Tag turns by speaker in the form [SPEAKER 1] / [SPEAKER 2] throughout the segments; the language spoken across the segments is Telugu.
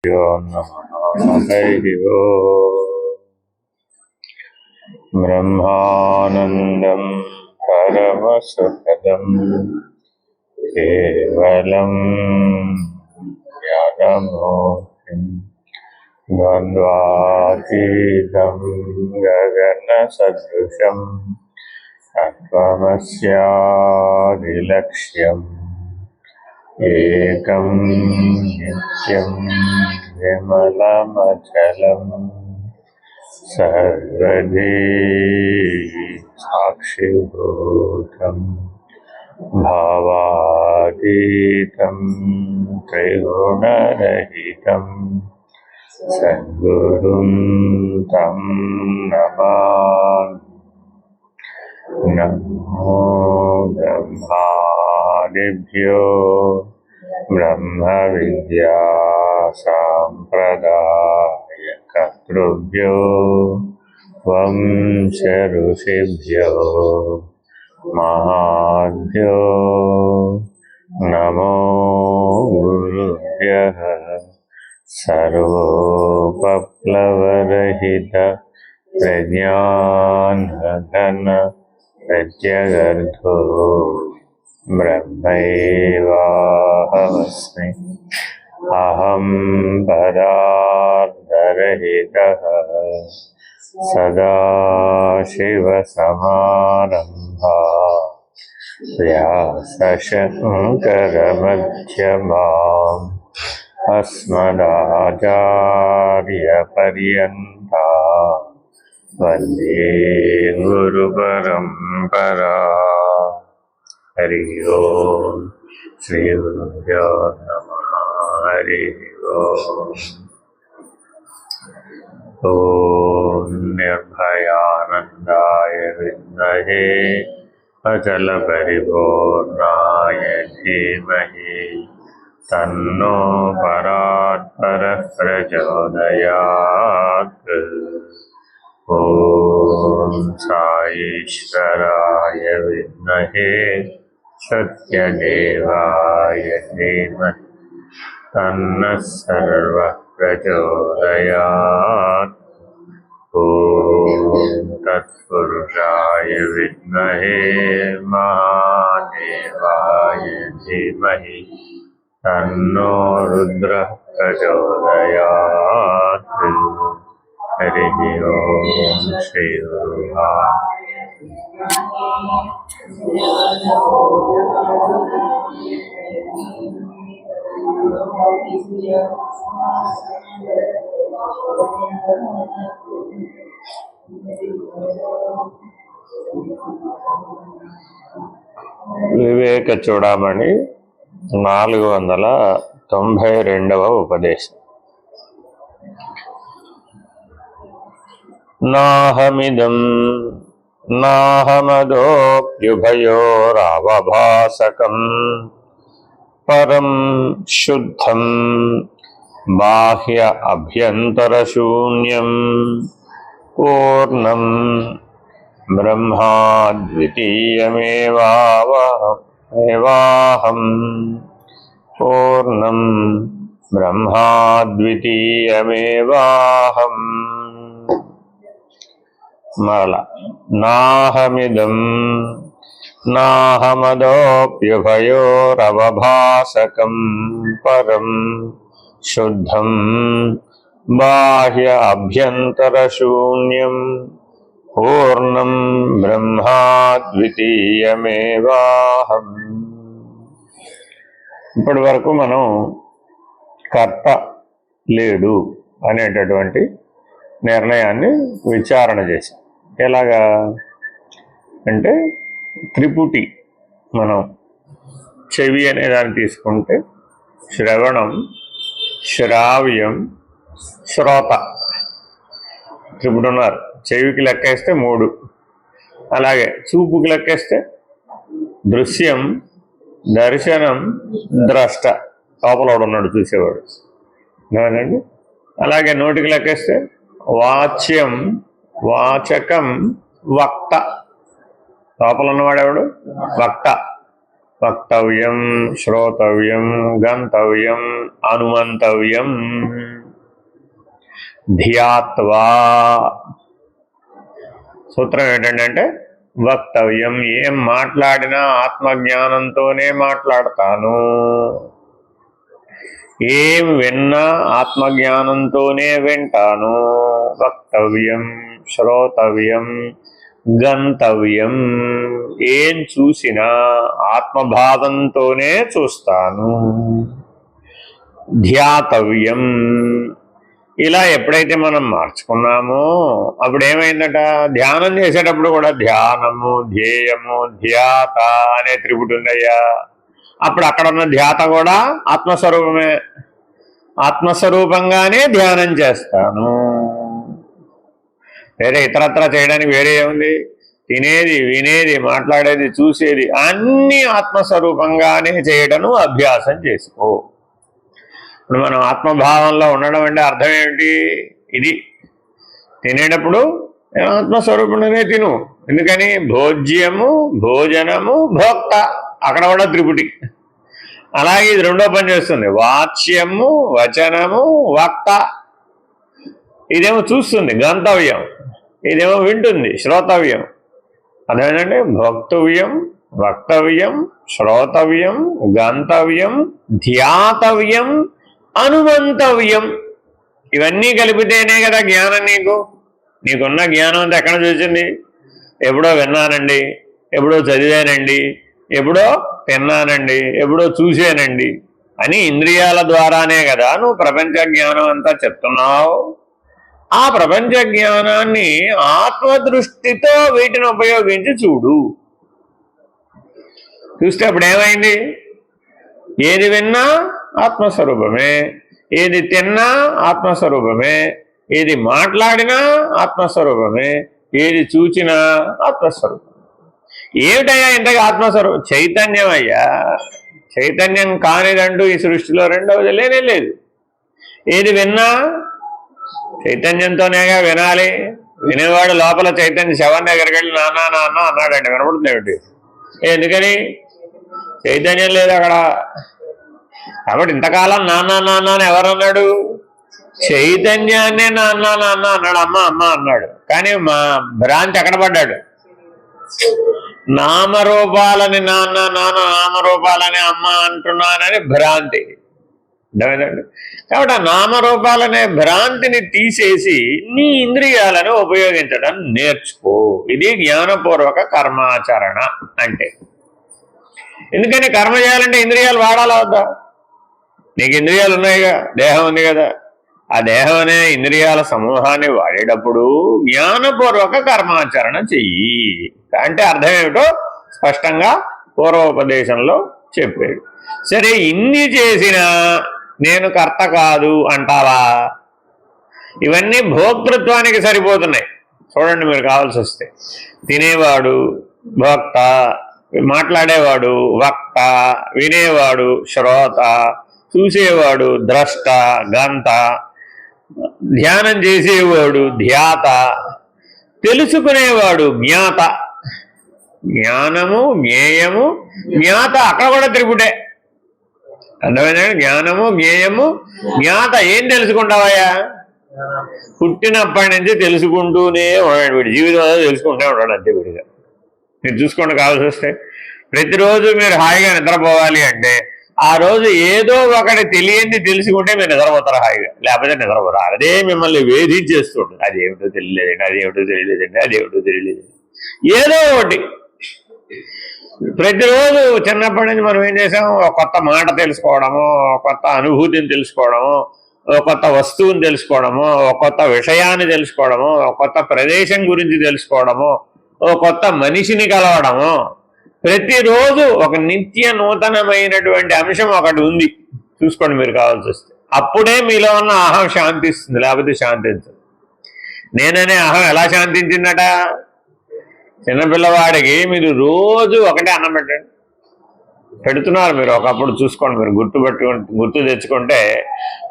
[SPEAKER 1] यो नमः हरिः ओम्। ब्रह्मानन्दं परमसुखदं केवलं ज्ञानमूर्तिं द्वन्द्वातीतं गगनसदृशं तत्त्वमस्यादिलक्ष्यम् एकं नित्यं विमलमचलं सर्वधी साक्षिभूतं भावातीतं त्रिगुणरहितं सद्गुरुं तं नमामि। नमो ब्रह्मादिभ्यो ब्रह्मविद्या सम्प्रदायकर्तृभ्यो वंश ऋषिभ्यो महाभ्यो नमो गुरुभ्यः। सर्वोपप्लवरहित प्रज्ञानघन प्रत्यगर्थो ब्रह्मैवाहमस्मि। अहं पदार्थरहितः सदाशिवसमारम्भाः व्यासशङ्करमध्यमाम् अस्मदाचार्यपर्यन्ताम् वन्दे गुरुपरम्परा। हरिः ओम्। श्रीगुरुभ्यो नमः। हरिः ओम्। ॐ निर्भयानन्दाय विद्महे अचलपरिपूर्णाय धीमहि तन्नो परात्परः प्रचोदयात्। ॐ साईश्वराय विद्महे सत्यदेवाय धीमहि तन्नः सर्वः प्रचोदयात्। ॐ तत्पुरुषाय विद्महे महादेवाय धीमहि तन्नो रुद्रः प्रचोदयात्। हरिः ओम्। श्री వివేక చూడమణి 492వ ఉపదేశం. నాహమిదం నాహమదోప్యుభయోరవభాసకం పరం శుద్ధం బాహ్య అభ్యంతరశూన్యం పూర్ణం బ్రహ్మాద్వితీయమేవాహం పూర్ణం బ్రహ్మాద్వితీయమేవాహం. మరల నాహమిదం నాహమదోప్యుభయోరవభాసకం పరం శుద్ధం బాహ్య అభ్యంతరశూన్యం పూర్ణం బ్రహ్మాద్వితీయమేవాహం. ఇప్పటి వరకు మనం కర్త లేడు అనేటటువంటి నిర్ణయాన్ని విచారణ చేశాం. ఎలాగా అంటే త్రిపుటి, మనం చెవి అనే దాన్ని తీసుకుంటే శ్రవణం, శ్రావ్యం, శ్రోత త్రిపుటి ఉన్నారు. చెవికి లెక్కేస్తే 3, అలాగే చూపుకి లెక్కేస్తే దృశ్యం, దర్శనం, ద్రష్ట, లోపల ఉన్నాడు చూసేవాడు అవునండి. అలాగే నోటికి లెక్కేస్తే వాచ్యం, వాచకం, వక్త, లోపల ఉన్నవాడెవడు వక్త. వక్తవ్యం, శ్రోతవ్యం, గంతవ్యం, అనుమంతవ్యం. ధ్యాత్వా. సూత్రం ఏంటంటే వక్తవ్యం, ఏం మాట్లాడినా ఆత్మజ్ఞానంతోనే మాట్లాడతాను, ఏం విన్నా ఆత్మజ్ఞానంతోనే వింటాను. వక్తవ్యం, శ్రోతవ్యం, గంతవ్యం, ఏం చూసినా ఆత్మభావంతోనే చూస్తాను. ధ్యాతవ్యం, ఇలా ఎప్పుడైతే మనం మార్చుకున్నామో అప్పుడు ఏమైందట, ధ్యానం చేసేటప్పుడు కూడా ధ్యానము, ధ్యేయము, ధ్యాత అనే త్రిపుటి ఉందయ్యా. అప్పుడు అక్కడ ఉన్న ధ్యాత కూడా ఆత్మస్వరూపమే, ఆత్మస్వరూపంగానే ధ్యానం చేస్తాను. వేరే ఇతరత్ర చేయడానికి వేరే ఏముంది? తినేది, వినేది, మాట్లాడేది, చూసేది అన్నీ ఆత్మస్వరూపంగానే చేయడము అభ్యాసం చేసుకో. ఇప్పుడు మనం ఆత్మభావంలో ఉండడం అంటే అర్థం ఏమిటి? ఇది తినేటప్పుడు ఆత్మస్వరూపంలోనే తిను. ఎందుకని? భోజ్యము, భోజనము, భోక్త, అక్కడ కూడా త్రిపుటి. అలాగే ఇది రెండో పని చేస్తుంది, వాచ్యము, వచనము, వక్త. ఇదేమో చూస్తుంది, గంతవ్యం. ఇదేమో వింటుంది, శ్రోతవ్యం. అదేంటంటే భోక్తవ్యం, వక్తవ్యం, శ్రోతవ్యం, గంతవ్యం, ధ్యాతవ్యం, అనుమంతవ్యం. ఇవన్నీ కలిపితేనే కదా జ్ఞానం. నీకున్న జ్ఞానం అంతా ఎక్కడ చూసింది? ఎప్పుడో విన్నానండి, ఎప్పుడో చదివానండి, ఎప్పుడో తిన్నానండి, ఎప్పుడో చూశానండి అని ఇంద్రియాల ద్వారానే కదా నువ్వు ప్రపంచ జ్ఞానం అంతా చెప్తున్నావు. ఆ ప్రపంచ జ్ఞానాన్ని ఆత్మదృష్టితో వీటిని ఉపయోగించి చూడు. చూస్తే అప్పుడు ఏమైంది? ఏది విన్నా ఆత్మస్వరూపమే, ఏది తిన్నా ఆత్మస్వరూపమే, ఏది మాట్లాడినా ఆత్మస్వరూపమే, ఏది చూచినా ఆత్మస్వరూపం. ఏమిటయ్యా ఇంతగా ఆత్మస్వరూపం? చైతన్యం అయ్యా. చైతన్యం కానిదంటూ ఈ సృష్టిలో రెండవది లేనే లేదు. ఏది విన్నా చైతన్యంతోనేగా వినాలి. వినేవాడు లోపల చైతన్య శవం దగ్గరికి వెళ్ళి నాన్న నాన్న అన్నాడండి, వినపడుతుంది ఏమిటి? ఎందుకని? చైతన్యం లేదు అక్కడ. కాబట్టి ఇంతకాలం నాన్న నాన్న అని ఎవరన్నాడు? చైతన్యాన్నే నాన్న నాన్న అన్నాడు, అమ్మ అమ్మ అన్నాడు. కానీ మా భ్రాంతి ఎక్కడ పడ్డాడు? నామరూపాలని నాన్న నాన్న, నామరూపాలని అమ్మ అంటున్నానని భ్రాంతి. అర్థమైందండి? కాబట్టి ఆ నామరూపాలనే భ్రాంతిని తీసేసి నీ ఇంద్రియాలను ఉపయోగించడం నేర్చుకో. ఇది జ్ఞానపూర్వక కర్మాచరణ అంటే. ఎందుకని కర్మ చేయాలంటే ఇంద్రియాలు వాడాలా వద్దా? నీకు ఇంద్రియాలు ఉన్నాయిగా, దేహం ఉంది కదా. ఆ దేహం అనే ఇంద్రియాల సమూహాన్ని వాడేటప్పుడు జ్ఞానపూర్వక కర్మాచరణ చెయ్యి అంటే అర్థం ఏమిటో స్పష్టంగా పూర్వోపదేశంలో చెప్పాడు. సరే, ఇన్ని చేసినా నేను కర్త కాదు అంటావా? ఇవన్నీ భోక్తృత్వానికి సరిపోతున్నాయి. చూడండి, మీరు కావాల్సి వస్తే తినేవాడు భోక్త, మాట్లాడేవాడు వక్త, వినేవాడు శ్రోత, చూసేవాడు ద్రష్ట గంత, ధ్యానం చేసేవాడు ధ్యాత, తెలుసుకునేవాడు జ్ఞాత. జ్ఞానము, జ్ఞేయము, జ్ఞాత అక్కడ కూడా త్రిపుటే. అర్థమైందా? జ్ఞానము, జ్ఞేయము, జ్ఞాత. ఏం తెలుసుకుంటావయ్యా? పుట్టినప్పటి నుంచి తెలుసుకుంటూనే ఉన్నాడు వీడు. జీవితం తెలుసుకుంటూనే ఉన్నాడు అంతే వీడిగా. మీరు చూసుకోండి, కావాల్సి వస్తే ప్రతిరోజు మీరు హాయిగా నిద్రపోవాలి అంటే ఆ రోజు ఏదో ఒకటి తెలియంది తెలుసుకుంటే మీరు నిద్రపోతారు హాయిగా, లేకపోతే నిద్రపోతారు. అదే మిమ్మల్ని వేధించేస్తుంటుంది. అదేమిటో తెలియలేదండి, అదేమిటో తెలియలేదండి, అదేమిటో తెలియలేదండి, ఏదో ఒకటి. ప్రతిరోజు చిన్నప్పటి నుంచి మనం ఏం చేసాము? ఒక కొత్త మాట తెలుసుకోవడము, ఒక కొత్త అనుభూతిని తెలుసుకోవడము, ఒక కొత్త వస్తువుని తెలుసుకోవడము, ఒక కొత్త విషయాన్ని తెలుసుకోవడము, ఒక కొత్త ప్రదేశం గురించి తెలుసుకోవడము, ఒక కొత్త మనిషిని కలవడము. ప్రతిరోజు ఒక నిత్య నూతనమైనటువంటి అంశం ఒకటి ఉంది. చూసుకోండి, మీరు కావాల్సి వస్తే. అప్పుడే మీలో ఉన్న అహం శాంతిస్తుంది, లేకపోతే శాంతించదు. నేననే అహం ఎలా శాంతించిందట? చిన్నపిల్లవాడికి మీరు రోజు ఒకటే అన్నం పెట్టండి, పెడుతున్నారు మీరు. ఒకప్పుడు చూసుకోండి, మీరు గుర్తు తెచ్చుకుంటే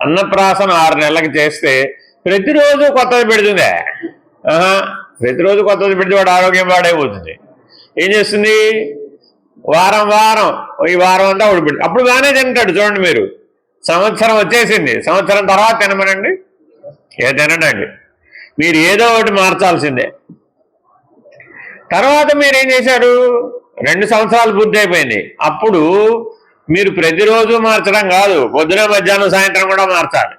[SPEAKER 1] అన్నప్రాసన 6 నెలలకి చేస్తే ప్రతిరోజు కొత్తది పెడుతుందే. ప్రతిరోజు కొత్తది పెడితే వాడు ఆరోగ్యం పాడైపోతుంది. ఏం చేస్తుంది? వారం వారం, ఈ వారం అంతా ఉడిపెట్టి అప్పుడు బాగానే తింటాడు. చూడండి, మీరు సంవత్సరం వచ్చేసింది, సంవత్సరం తర్వాత తినమనండి, తినడండి, మీరు ఏదో ఒకటి మార్చాల్సిందే. తర్వాత మీరేం చేశారు, 2 సంవత్సరాలు పూర్తి అయిపోయింది. అప్పుడు మీరు ప్రతిరోజు మార్చడం కాదు, పొద్దున మధ్యాహ్నం సాయంత్రం కూడా మార్చాలి.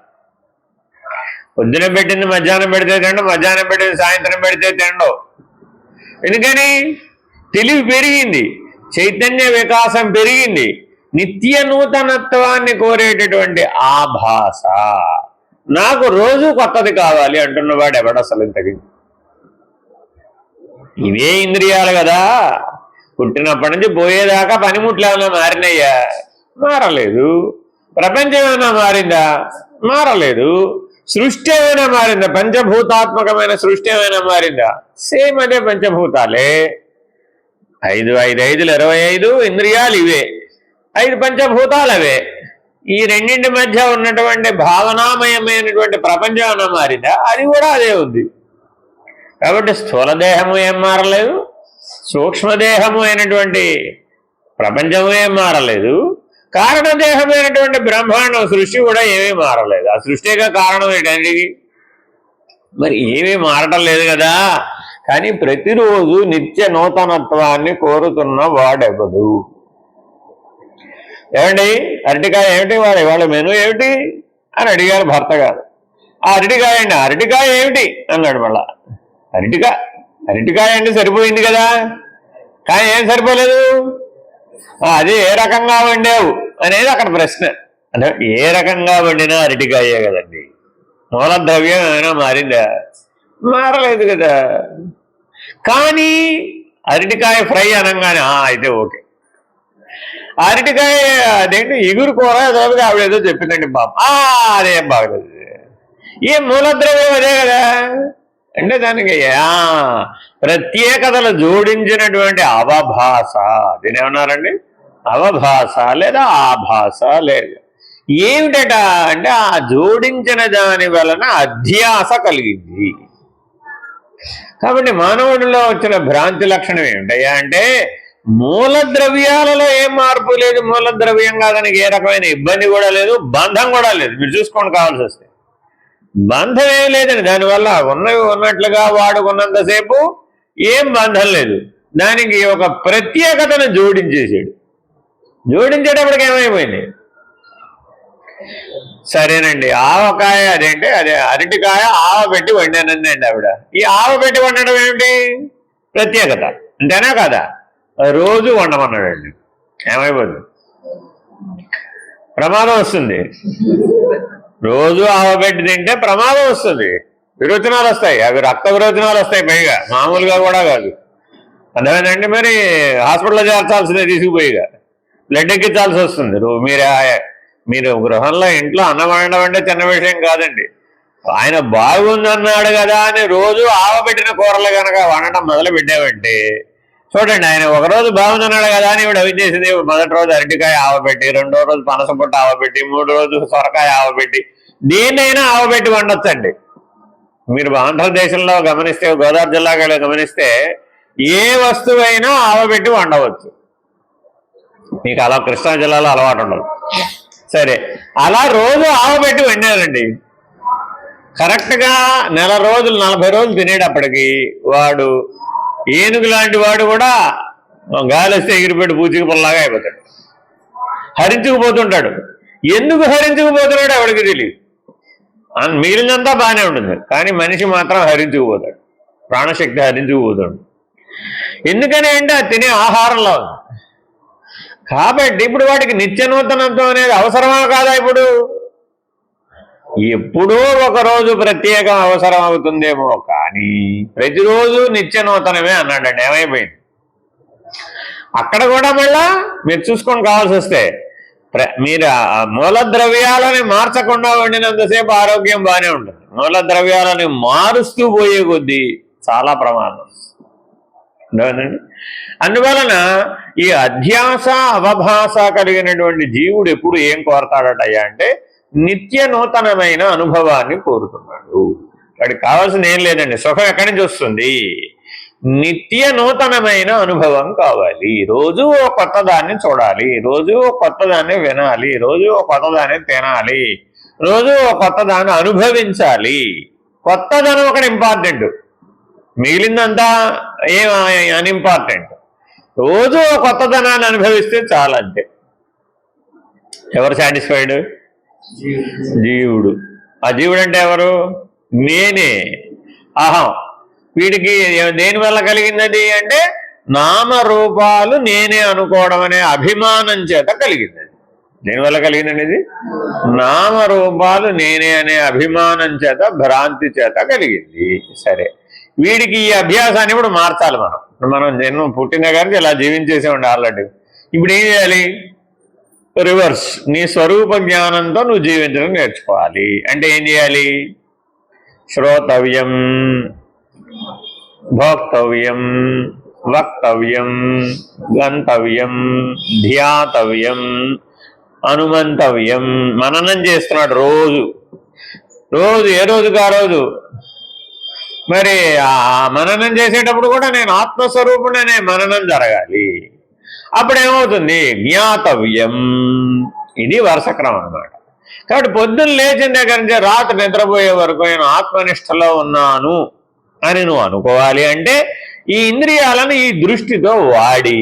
[SPEAKER 1] పొద్దున పెట్టింది మధ్యాహ్నం పెడితే తినడం, మధ్యాహ్నం పెట్టింది సాయంత్రం పెడితే తినడం. ఎందుకని? తెలివి పెరిగింది, చైతన్య వికాసం పెరిగింది, నిత్య నూతనత్వాన్ని కోరేటటువంటి ఆభాస. నాకు రోజు కొత్తది కావాలి అంటున్నవాడు ఎవడు అసలు ఇంతకి? ఇవే ఇంద్రియాలు కదా, పుట్టినప్పటి నుంచి పోయేదాకా పనిముట్లు ఏమైనా మారినయ్యా? మారలేదు. ప్రపంచం ఏమైనా మారిందా? మారలేదు. సృష్టి ఏమైనా మారిందా? పంచభూతాత్మకమైన సృష్టి ఏమైనా మారిందా? సేమ్ అదే పంచభూతాలే. 5 5 5 25 ఇంద్రియాలు ఇవే, 5 పంచభూతాలు అవే. ఈ రెండింటి మధ్య ఉన్నటువంటి భావనామయమైనటువంటి ప్రపంచం ఏమైనా మారిందా? అది కూడా అదే ఉంది. కాబట్టి స్థూలదేహము ఏం మారలేదు, సూక్ష్మదేహము అయినటువంటి ప్రపంచము ఏం మారలేదు, కారణదేహమైనటువంటి బ్రహ్మాండం సృష్టి కూడా ఏమీ మారలేదు. ఆ సృష్టిగా కారణం ఏంటండి? మరి ఏమీ మారటం లేదు కదా. కానీ ప్రతిరోజు నిత్య నూతనత్వాన్ని కోరుతున్న వాడెవడు? ఏమండి అరటికాయ ఏమిటి వాళ్ళ మెను ఏమిటి అని అడిగారు భర్త గారు. ఆ అరటికాయ అండి. అరటికాయ ఏమిటి అన్నాడు. మళ్ళా అరటికాయ అంటే సరిపోయింది కదా, కానీ ఏం సరిపోలేదు. అది ఏ రకంగా వండావు అనేది అక్కడ ప్రశ్న. అంటే ఏ రకంగా వండినా అరటికాయే కదండి. మూల ద్రవ్యం ఏమైనా మారిందా? మారలేదు కదా. కానీ అరటికాయ ఫ్రై అనగానే అయితే ఓకే. అరటికాయ అదేంటి ఇగురు కూర అదే ఆవిడేదో చెప్పిందండి బాబు, అదేం బాగలేదు. ఏ మూలద్రవ్యం అదే కదా. అంటే దానికి ప్రత్యేకతలు జోడించినటువంటి అవభాస, దీని ఏమన్నారండి? అవభాస లేదా ఆభాస లేదు. ఏమిటట అంటే ఆ జోడించిన దాని వలన అధ్యాస కలిగింది. కాబట్టి మానవుడిలో వచ్చిన భ్రాంతి లక్షణం ఏమిటయ్యా అంటే మూల ద్రవ్యాలలో ఏం మార్పు లేదు. మూల ద్రవ్యంగా దానికి ఏ రకమైన ఇబ్బంది కూడా లేదు, బంధం కూడా లేదు. మీరు చూసుకోండి కావాల్సి వస్తే. బంధం ఏం లేదండి. దానివల్ల ఉన్నవి ఉన్నట్లుగా వాడుకున్నంతసేపు ఏం బంధం లేదు. దానికి ఒక ప్రత్యేకతను జోడించేసాడు. జోడించేటప్పటికి ఏమైపోయింది? సరేనండి, ఆవకాయ అదేంటి అదే అరటికాయ ఆవ పెట్టి వండానండి ఆవిడ. ఈ ఆవ పెట్టి వండడం ఏమిటి? ప్రత్యేకత అంతేనా కాదా? రోజు వండమన్నాడండి. ఏమైపోతుంది? ప్రమాదం వస్తుంది. రోజు ఆవ పెట్టి తింటే ప్రమాదం వస్తుంది, విరోచనాలు వస్తాయి. అవి రక్త విరోచనాలు వస్తాయి, పైగా మామూలుగా కూడా కాదు. అర్థమైందండి? మరి హాస్పిటల్లో చేర్చాల్సిందే, తీసుకుపోయిగా బ్లడ్ ఎక్కించాల్సి వస్తుంది. మీరు గృహంలో ఇంట్లో అన్నం వండడం అంటే చిన్న విషయం కాదండి. ఆయన బాగుందన్నాడు కదా అని రోజు ఆవబెట్టిన కూరలు కనుక వండటం మొదలు పెట్టామంటే చూడండి, ఆయన ఒకరోజు బాగుందన్నాడు కదా అని ఇవిడ అవి చేసింది. మొదటి రోజు అరటికాయ ఆవబెట్టి, 2వ రోజు పనస పుట్ట ఆవబెట్టి, 3వ రోజు సొరకాయ ఆవబెట్టి, దేన్నైనా ఆవబెట్టి వండొచ్చండి. మీరు ఆంధ్రదేశంలో గమనిస్తే, గోదావరి జిల్లాలో గమనిస్తే ఏ వస్తువైనా ఆవబెట్టి వండవచ్చు. మీకు అలా కృష్ణా జిల్లాలో అలవాటు ఉండదు. సరే, అలా రోజు ఆవబెట్టి వండారండి. కరెక్ట్గా 40 రోజులు 40 రోజులు తినేటప్పటికి వాడు ఏనుగు లాంటి వాడు కూడా గాలి వస్తే ఎగిరిపెట్టి పూచికి పొల్లాగా అయిపోతాడు, హరించుకుపోతుంటాడు. ఎందుకు హరించుకుపోతున్నాడు ఎవరికి తెలియదు. మిగిలినంతా బాగానే ఉంటుంది, కానీ మనిషి మాత్రం హరించుకుపోతాడు, ప్రాణశక్తి హరించుకుపోతాడు. ఎందుకని అంటే అది తినే ఆహారంలో ఉంది. కాబట్టి ఇప్పుడు వాటికి నిత్య నూతనత్వం అనేది అవసరమా కాదా? ఇప్పుడు ఎప్పుడో ఒకరోజు ప్రత్యేకం అవసరం అవుతుందేమో, కానీ ప్రతిరోజు నిత్య నూతనమే అన్నాడండి. ఏమైపోయింది? అక్కడ కూడా మళ్ళా మీరు చూసుకొని కావాల్సి వస్తే మీరు మూల ద్రవ్యాలని మార్చకుండా వండినంతసేపు ఆరోగ్యం బాగానే ఉంటుంది. మూల ద్రవ్యాలని మారుస్తూ పోయే కొద్దీ చాలా ప్రమాదం. అండి, అందువలన ఈ అధ్యాస అవభాస కలిగినటువంటి జీవుడు ఎప్పుడు ఏం కోరతాడటయ్యా అంటే నిత్య నూతనమైన అనుభవాన్ని కోరుతున్నాడు. వాడికి కావాల్సింది ఏం లేదండి, సుఖం ఎక్కడి నుంచి వస్తుంది? నిత్య నూతనమైన అనుభవం కావాలి. రోజు ఓ కొత్త దాన్ని చూడాలి, రోజు ఓ కొత్త దాన్ని వినాలి, రోజు ఓ కొత్త దాన్ని తినాలి, రోజు కొత్త దాన్ని అనుభవించాలి. కొత్తదనం ఒకటి ఇంపార్టెంట్, మిగిలిందంతా ఏం అన్ఇంపార్టెంట్. రోజు కొత్తదనాన్ని అనుభవిస్తే చాలంతే. ఎవరు సాటిస్ఫైడ్? జీవుడు. ఆ జీవుడు అంటే ఎవరు? నేనే, అహం. వీడికి దేని వల్ల కలిగింది అంటే నామరూపాలు నేనే అనుకోవడం అనే అభిమానం చేత కలిగింది. దేనివల్ల కలిగిందనేది నామరూపాలు నేనే అనే అభిమానం చేత, భ్రాంతి చేత కలిగింది. సరే, వీడికి ఈ అభ్యాసాన్ని ఇప్పుడు మార్చాలి. మనం జన్మ పుట్టిన కానీ ఇలా జీవించేసేవాడి ఆల్రెడీ. ఇప్పుడు ఏం చేయాలి? రివర్స్. నీ స్వరూప జ్ఞానంతో నువ్వు జీవించడం నేర్చుకోవాలి. అంటే ఏం చేయాలి? శ్రోతవ్యం, భోక్తవ్యం, వక్తవ్యం, గంతవ్యం, ధ్యాతవ్యం, అనుమంతవ్యం. మననం చేస్తున్నాడు రోజు ఏ రోజుకు ఆ రోజు. మరి ఆ మననం చేసేటప్పుడు కూడా నేను ఆత్మస్వరూపుడు అనే మననం జరగాలి. అప్పుడేమవుతుంది? జ్ఞాతవ్యం. ఇది వరుసక్రమం అన్నమాట. కాబట్టి పొద్దున్న లేచిన దగ్గర నుంచి రాత్రి నిద్రపోయే వరకు నేను ఆత్మనిష్టలో ఉన్నాను అని నువ్వు అనుకోవాలి. అంటే ఈ ఇంద్రియాలను ఈ దృష్టితో వాడి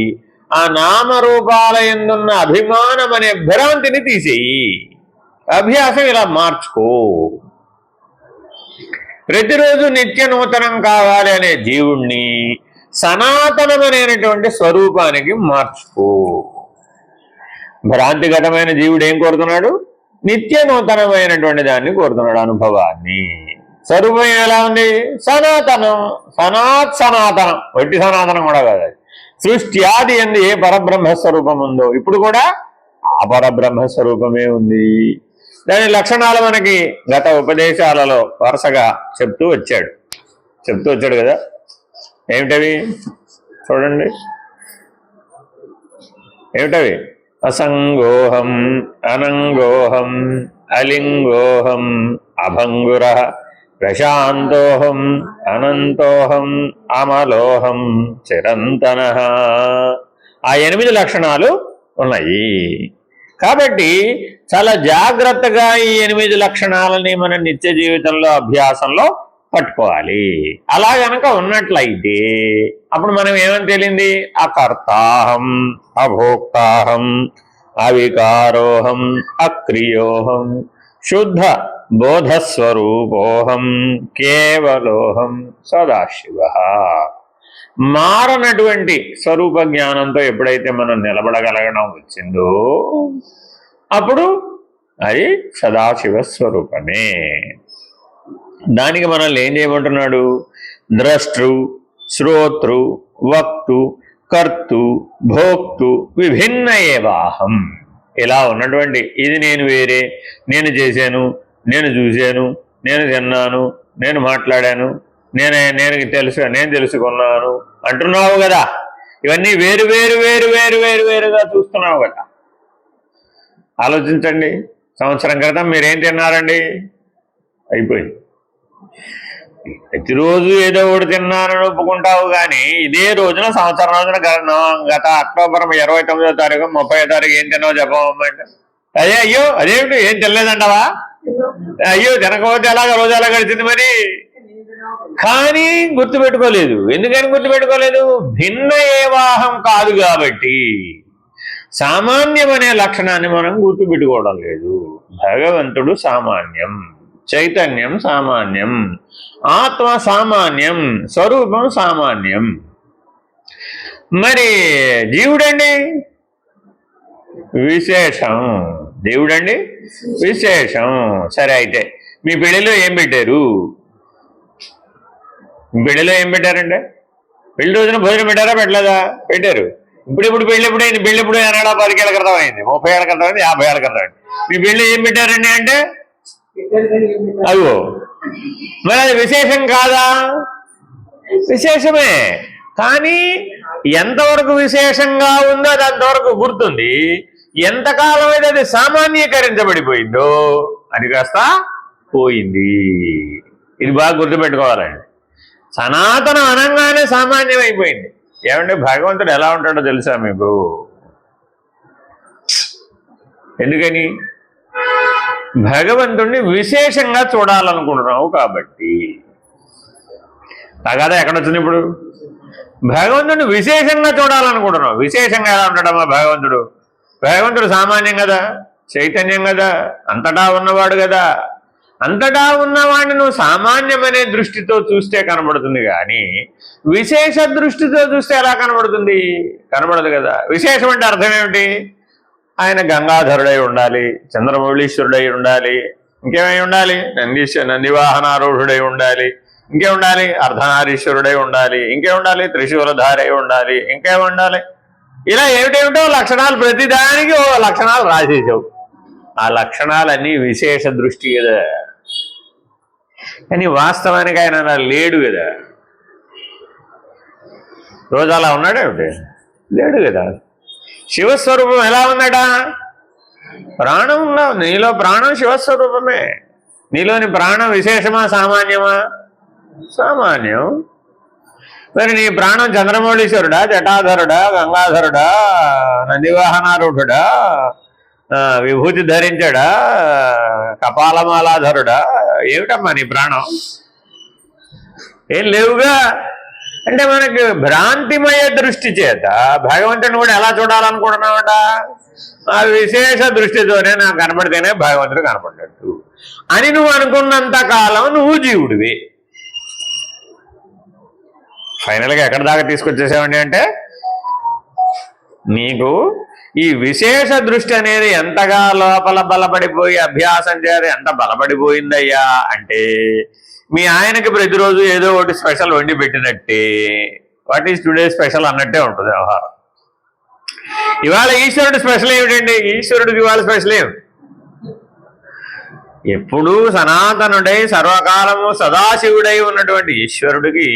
[SPEAKER 1] ఆ నామరూపాల యందున్న అభిమానం అనే భ్రాంతిని తీసేయి. అభ్యాసం ఇలా మార్చుకో. ప్రతిరోజు నిత్య నూతనం కావాలి అనే జీవుణ్ణి సనాతనమైనటువంటి స్వరూపానికి మార్చుకో. భ్రాంతిగతమైన జీవుడు ఏం కోరుతున్నాడు? నిత్య నూతనమైనటువంటి దాన్ని కోరుతున్నాడు, అనుభవాన్ని. స్వరూపం ఎలా ఉంది? సనాతనం. సనాతనం, వట్టి సనాతనం కూడా కాదు. సృష్టి ఆది ఎందు ఏ పరబ్రహ్మస్వరూపం ఉందో ఇప్పుడు కూడా ఆ పరబ్రహ్మస్వరూపమే ఉంది. దాని లక్షణాలు మనకి గత ఉపదేశాలలో వరుసగా చెప్తూ వచ్చాడు కదా. ఏమిటవి చూడండి. ఏమిటవి? అసంగోహం, అనంగోహం, అలింగోహం, అభంగుర, ప్రశాంతోహం, అనంతోహం, అమలోహం, చిరంతన. ఆ 8 లక్షణాలు ఉన్నాయి. కాబట్టి చాలా జాగ్రత్తగా ఈ 8 లక్షణాలని మన నిత్య జీవితంలో అభ్యాసంలో పట్టుకోవాలి. అలా గనక ఉన్నట్లయితే అప్పుడు మనం ఏమని తేలింది? అకర్తాహం, అభోక్తాహం, అవికారోహం, అక్రియోహం, శుద్ధ బోధస్వరూపోహం, కేవలోహం, సదాశివ. మారనటువంటి స్వరూప జ్ఞానంతో ఎప్పుడైతే మనం నిలబడగలగడం వచ్చిందో అప్పుడు అది సదాశివ స్వరూపమే. దానికి మనల్ని ఏం చేయమంటున్నాడు? ద్రష్టృ, శ్రోతృ, వక్తు, కర్తు, భోక్తు విభిన్న ఏవాహం. ఇలా ఉన్నటువంటి ఇది నేను వేరే, నేను చేశాను, నేను చూశాను, నేను తిన్నాను, నేను మాట్లాడాను, నేను తెలుసుకున్నాను అంటున్నావు కదా. ఇవన్నీ వేరు వేరు వేరు వేరు వేరు వేరుగా చూస్తున్నావు కదా. ఆలోచించండి. సంవత్సరం క్రితం మీరేం తిన్నారండి? అయిపోయింది. ప్రతిరోజు ఏదో ఒకటి తిన్నానని ఒప్పుకుంటావు కానీ ఇదే రోజున సంవత్సరం రోజున గత అక్టోబర్ 29వ తారీఖు 30వ తారీఖు ఏం తిన్నావు చెప్పమంటే అయ్యో అదేమిటి ఏం తినలేదంటావా? అయ్యో తినకపోతే ఎలాగ రోజు ఎలా గడిచింది మరి. కానీ గుర్తుపెట్టుకోలేదు. ఎందుకని గుర్తుపెట్టుకోలేదు? భిన్న ఏవాహం కాదు కాబట్టి. సామాన్యం అనే లక్షణాన్ని మనం గుర్తుపెట్టుకోవడం లేదు. భగవంతుడు సామాన్యం, చైతన్యం సామాన్యం, ఆత్మ సామాన్యం, స్వరూపం సామాన్యం. మరి జీవుడండి విశేషం. దేవుడండి విశేషం. సరే, అయితే మీ పెళ్లిలో ఏం పెట్టారు? పెళ్లిలో ఏం పెట్టారంటే పెళ్లి రోజున భోజనం పెట్టారా? పెట్టలేదా? పెట్టారు. ఇప్పుడు పెళ్లి ఎప్పుడైంది? పెళ్లి ఎప్పుడు ఏనాడా 10 ఏళ్ళ క్రితం అయింది, 30 ఏళ్ళ క్రితం అయింది, 50 ఏళ్ళ క్రితం అయింది. మీ పెళ్లి ఏం పెట్టారండి అంటే అయ్యో, మరి అది విశేషం కాదా? విశేషమే. కానీ ఎంతవరకు విశేషంగా ఉందో అది అంతవరకు గుర్తుంది. ఎంతకాలం అయితే అది సామాన్యీకరించబడిపోయిందో అది కాస్త పోయింది. ఇది బాగా గుర్తుపెట్టుకోవాలండి. సనాతనం అనంగానే సామాన్యం అయిపోయింది. ఏమంటే భగవంతుడు ఎలా ఉంటాడో తెలుసా మీకు? ఎందుకని? భగవంతుణ్ణి విశేషంగా చూడాలనుకుంటున్నావు కాబట్టి. తగాదా ఎక్కడొచ్చింది ఇప్పుడు? భగవంతుడిని విశేషంగా చూడాలనుకుంటున్నావు. విశేషంగా ఎలా ఉంటాడమ్మా భగవంతుడు? భగవంతుడు సామాన్యం కదా, చైతన్యం కదా, అంతటా ఉన్నవాడు కదా. అంతటా ఉన్నవాడిని నువ్వు సామాన్యమనే దృష్టితో చూస్తే కనబడుతుంది, కానీ విశేష దృష్టితో చూస్తే ఎలా కనబడుతుంది? కనబడదు కదా. విశేషం అంటే అర్థం ఏమిటి? ఆయన గంగాధరుడై ఉండాలి, చంద్రమౌళీశ్వరుడై ఉండాలి, ఇంకేమై ఉండాలి? నందివాహనారూఢుడై ఉండాలి, ఇంకే ఉండాలి? అర్ధనారీశ్వరుడై ఉండాలి, ఇంకే ఉండాలి? త్రిశూలధారై ఉండాలి, ఇంకే ఉండాలి? ఇలా ఏమిటేమిటో లక్షణాలు, ప్రతిదానికి ఓ లక్షణాలు రాసేసావు. ఆ లక్షణాలన్నీ విశేష దృష్టి కదా. కానీ వాస్తవానికి ఆయన అలా లేడు కదా. రోజు అలా ఉన్నాడేమిటి? లేడు కదా. శివస్వరూపం ఎలా ఉన్నాడా? ప్రాణం ఉన్నా, నీలో ప్రాణం శివస్వరూపమే. నీలోని ప్రాణం విశేషమా సామాన్యమా? సామాన్యం. మరి నీ ప్రాణం చంద్రమౌళీశ్వరుడా, జటాధరుడా, గంగాధరుడా, నందివాహనారూఢుడా, విభూతి ధరించడా, కపాలమాలాధరుడా? ఏమిటమ్మా నీ ప్రాణం? ఏం లేవుగా. అంటే మనకి భ్రాంతిమయ దృష్టి చేత భగవంతుని కూడా ఎలా చూడాలనుకుంటున్నామట? ఆ విశేష దృష్టితోనే నాకు కనపడితేనే భగవంతుడు కనపడ్డట్టు అని నువ్వు అనుకున్నంత కాలం నువ్వు జీవుడివి. ఫైనల్గా ఎక్కడి దాకా తీసుకొచ్చేసావండి అంటే, నీకు ఈ విశేష దృష్టి అనేది ఎంతగా లోపల బలపడిపోయి అభ్యాసం చేయాలి, ఎంత బలపడిపోయిందయ్యా అంటే, మీ ఆయనకి ప్రతిరోజు ఏదో ఒకటి స్పెషల్ వండి పెట్టినట్టే, వాట్ ఈస్ టుడే స్పెషల్ అన్నట్టే ఉంటుంది వ్యవహారం. ఇవాళ ఈశ్వరుడు స్పెషల్ ఏమిటండి? ఈశ్వరుడికి ఇవాళ స్పెషల్ ఏమిటి? ఎప్పుడూ సనాతనుడై సర్వకాలము సదాశివుడై ఉన్నటువంటి ఈశ్వరుడికి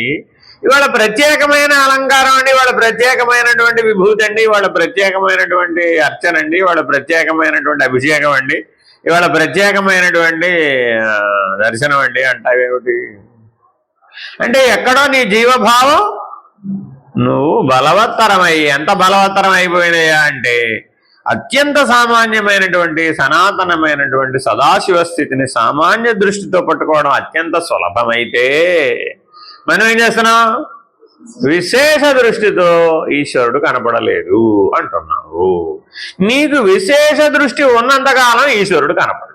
[SPEAKER 1] ఇవాళ ప్రత్యేకమైన అలంకారం అండి, వాళ్ళ ప్రత్యేకమైనటువంటి విభూతి అండి, వాళ్ళ ప్రత్యేకమైనటువంటి అర్చన అండి, వాళ్ళ ప్రత్యేకమైనటువంటి అభిషేకం అండి, ఇవాళ ప్రత్యేకమైనటువంటి దర్శనం అండి అంటావేమిటి? అంటే ఎక్కడో నీ జీవభావం నువ్వు బలవత్తరమై, ఎంత బలవత్తరం అయిపోయినాయా అంటే, అత్యంత సామాన్యమైనటువంటి సనాతనమైనటువంటి సదాశివ స్థితిని సామాన్య దృష్టితో పట్టుకోవడం అత్యంత సులభమైతే మనం ఏం చేస్తున్నాం? విశేష దృష్టితో ఈశ్వరుడు కనపడలేదు అంటున్నావు. నీకు విశేష దృష్టి ఉన్నంతకాలం ఈశ్వరుడు కనపడు.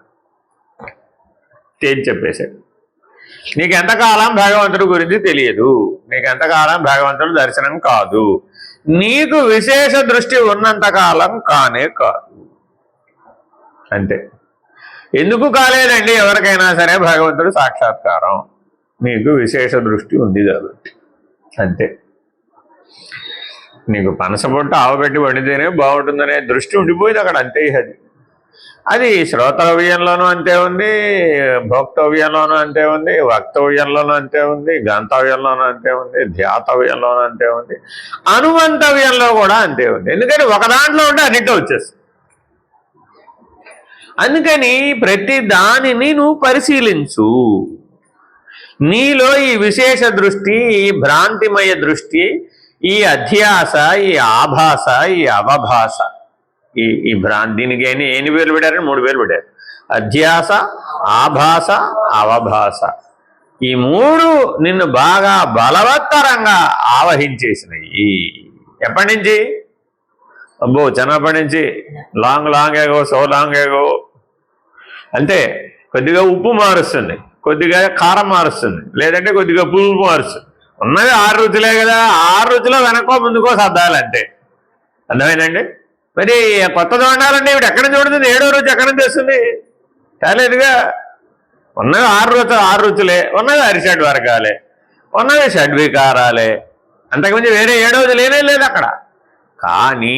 [SPEAKER 1] తేల్చి చెప్పేశాడు. నీకు ఎంతకాలం భగవంతుడి గురించి తెలియదు, నీకు ఎంతకాలం భగవంతుడు దర్శనం కాదు. నీకు విశేష దృష్టి ఉన్నంతకాలం కానే కాదు. అంతే. ఎందుకు కాలేదండి ఎవరికైనా సరే భగవంతుడు సాక్షాత్కారం? నీకు విశేష దృష్టి ఉంది కాబట్టి. అంతే. నీకు పనసపొట్టు ఆవబెట్టి వండితేనే బాగుంటుందనే దృష్టి ఉండిపోయింది అక్కడ, అంతే. అది శ్రోతవ్యంలోనూ అంతే ఉంది, భోక్తవ్యంలోనూ అంతే ఉంది, వక్తవ్యంలోనూ అంతే ఉంది, గంతవ్యంలోనూ అంతే ఉంది, ధ్యాతవ్యంలోనూ అంతే ఉంది, అనుమంతవ్యంలో కూడా అంతే ఉంది. ఎందుకని ఒక దాంట్లో ఉంటే అన్నింటిలో వచ్చేస్తుంది. అందుకని ప్రతి దానిని నువ్వు పరిశీలించు. నీలో ఈ విశేష దృష్టి, ఈ భ్రాంతిమయ దృష్టి, ఈ అధ్యాస, ఈ ఆభాస, ఈ అవభాస, ఈ భ్రాంతి, దీనికి ఎన్ని పేర్లు పెట్టారని 3 పేర్లు పెట్టారు. అధ్యాస, ఆభాస, అవభాస. ఈ 3 నిన్ను బాగా బలవత్తరంగా ఆవహించేసినాయి. ఎప్పటి నుంచి? అబ్బో చిన్నప్పటి నుంచి. Long ఏగో, so long ఏగో. అంతే. కొద్దిగా ఉప్పు మారుస్తుంది, కొద్దిగా కారం మారుస్తుంది, లేదంటే కొద్దిగా పులుపు మారుస్తుంది. ఉన్నది 6 రుచులే కదా. 6 రుచులో వెనకో ముందుకో సర్దాలి అంతే. అర్థమైందండి? మరి కొత్తది వండాలంటే ఇప్పుడు ఎక్కడి నుంచి వండుతుంది? 7వ రుచి ఎక్కడి నుంచి వస్తుంది? కాలేదుగా. ఉన్నది 6 రుచులే, ఉన్నది అరిషడ్ వర్గాలే, ఉన్నది షడ్వికారాలే, అంతకుమించి వేరే 7వది లేనే లేదు అక్కడ. కానీ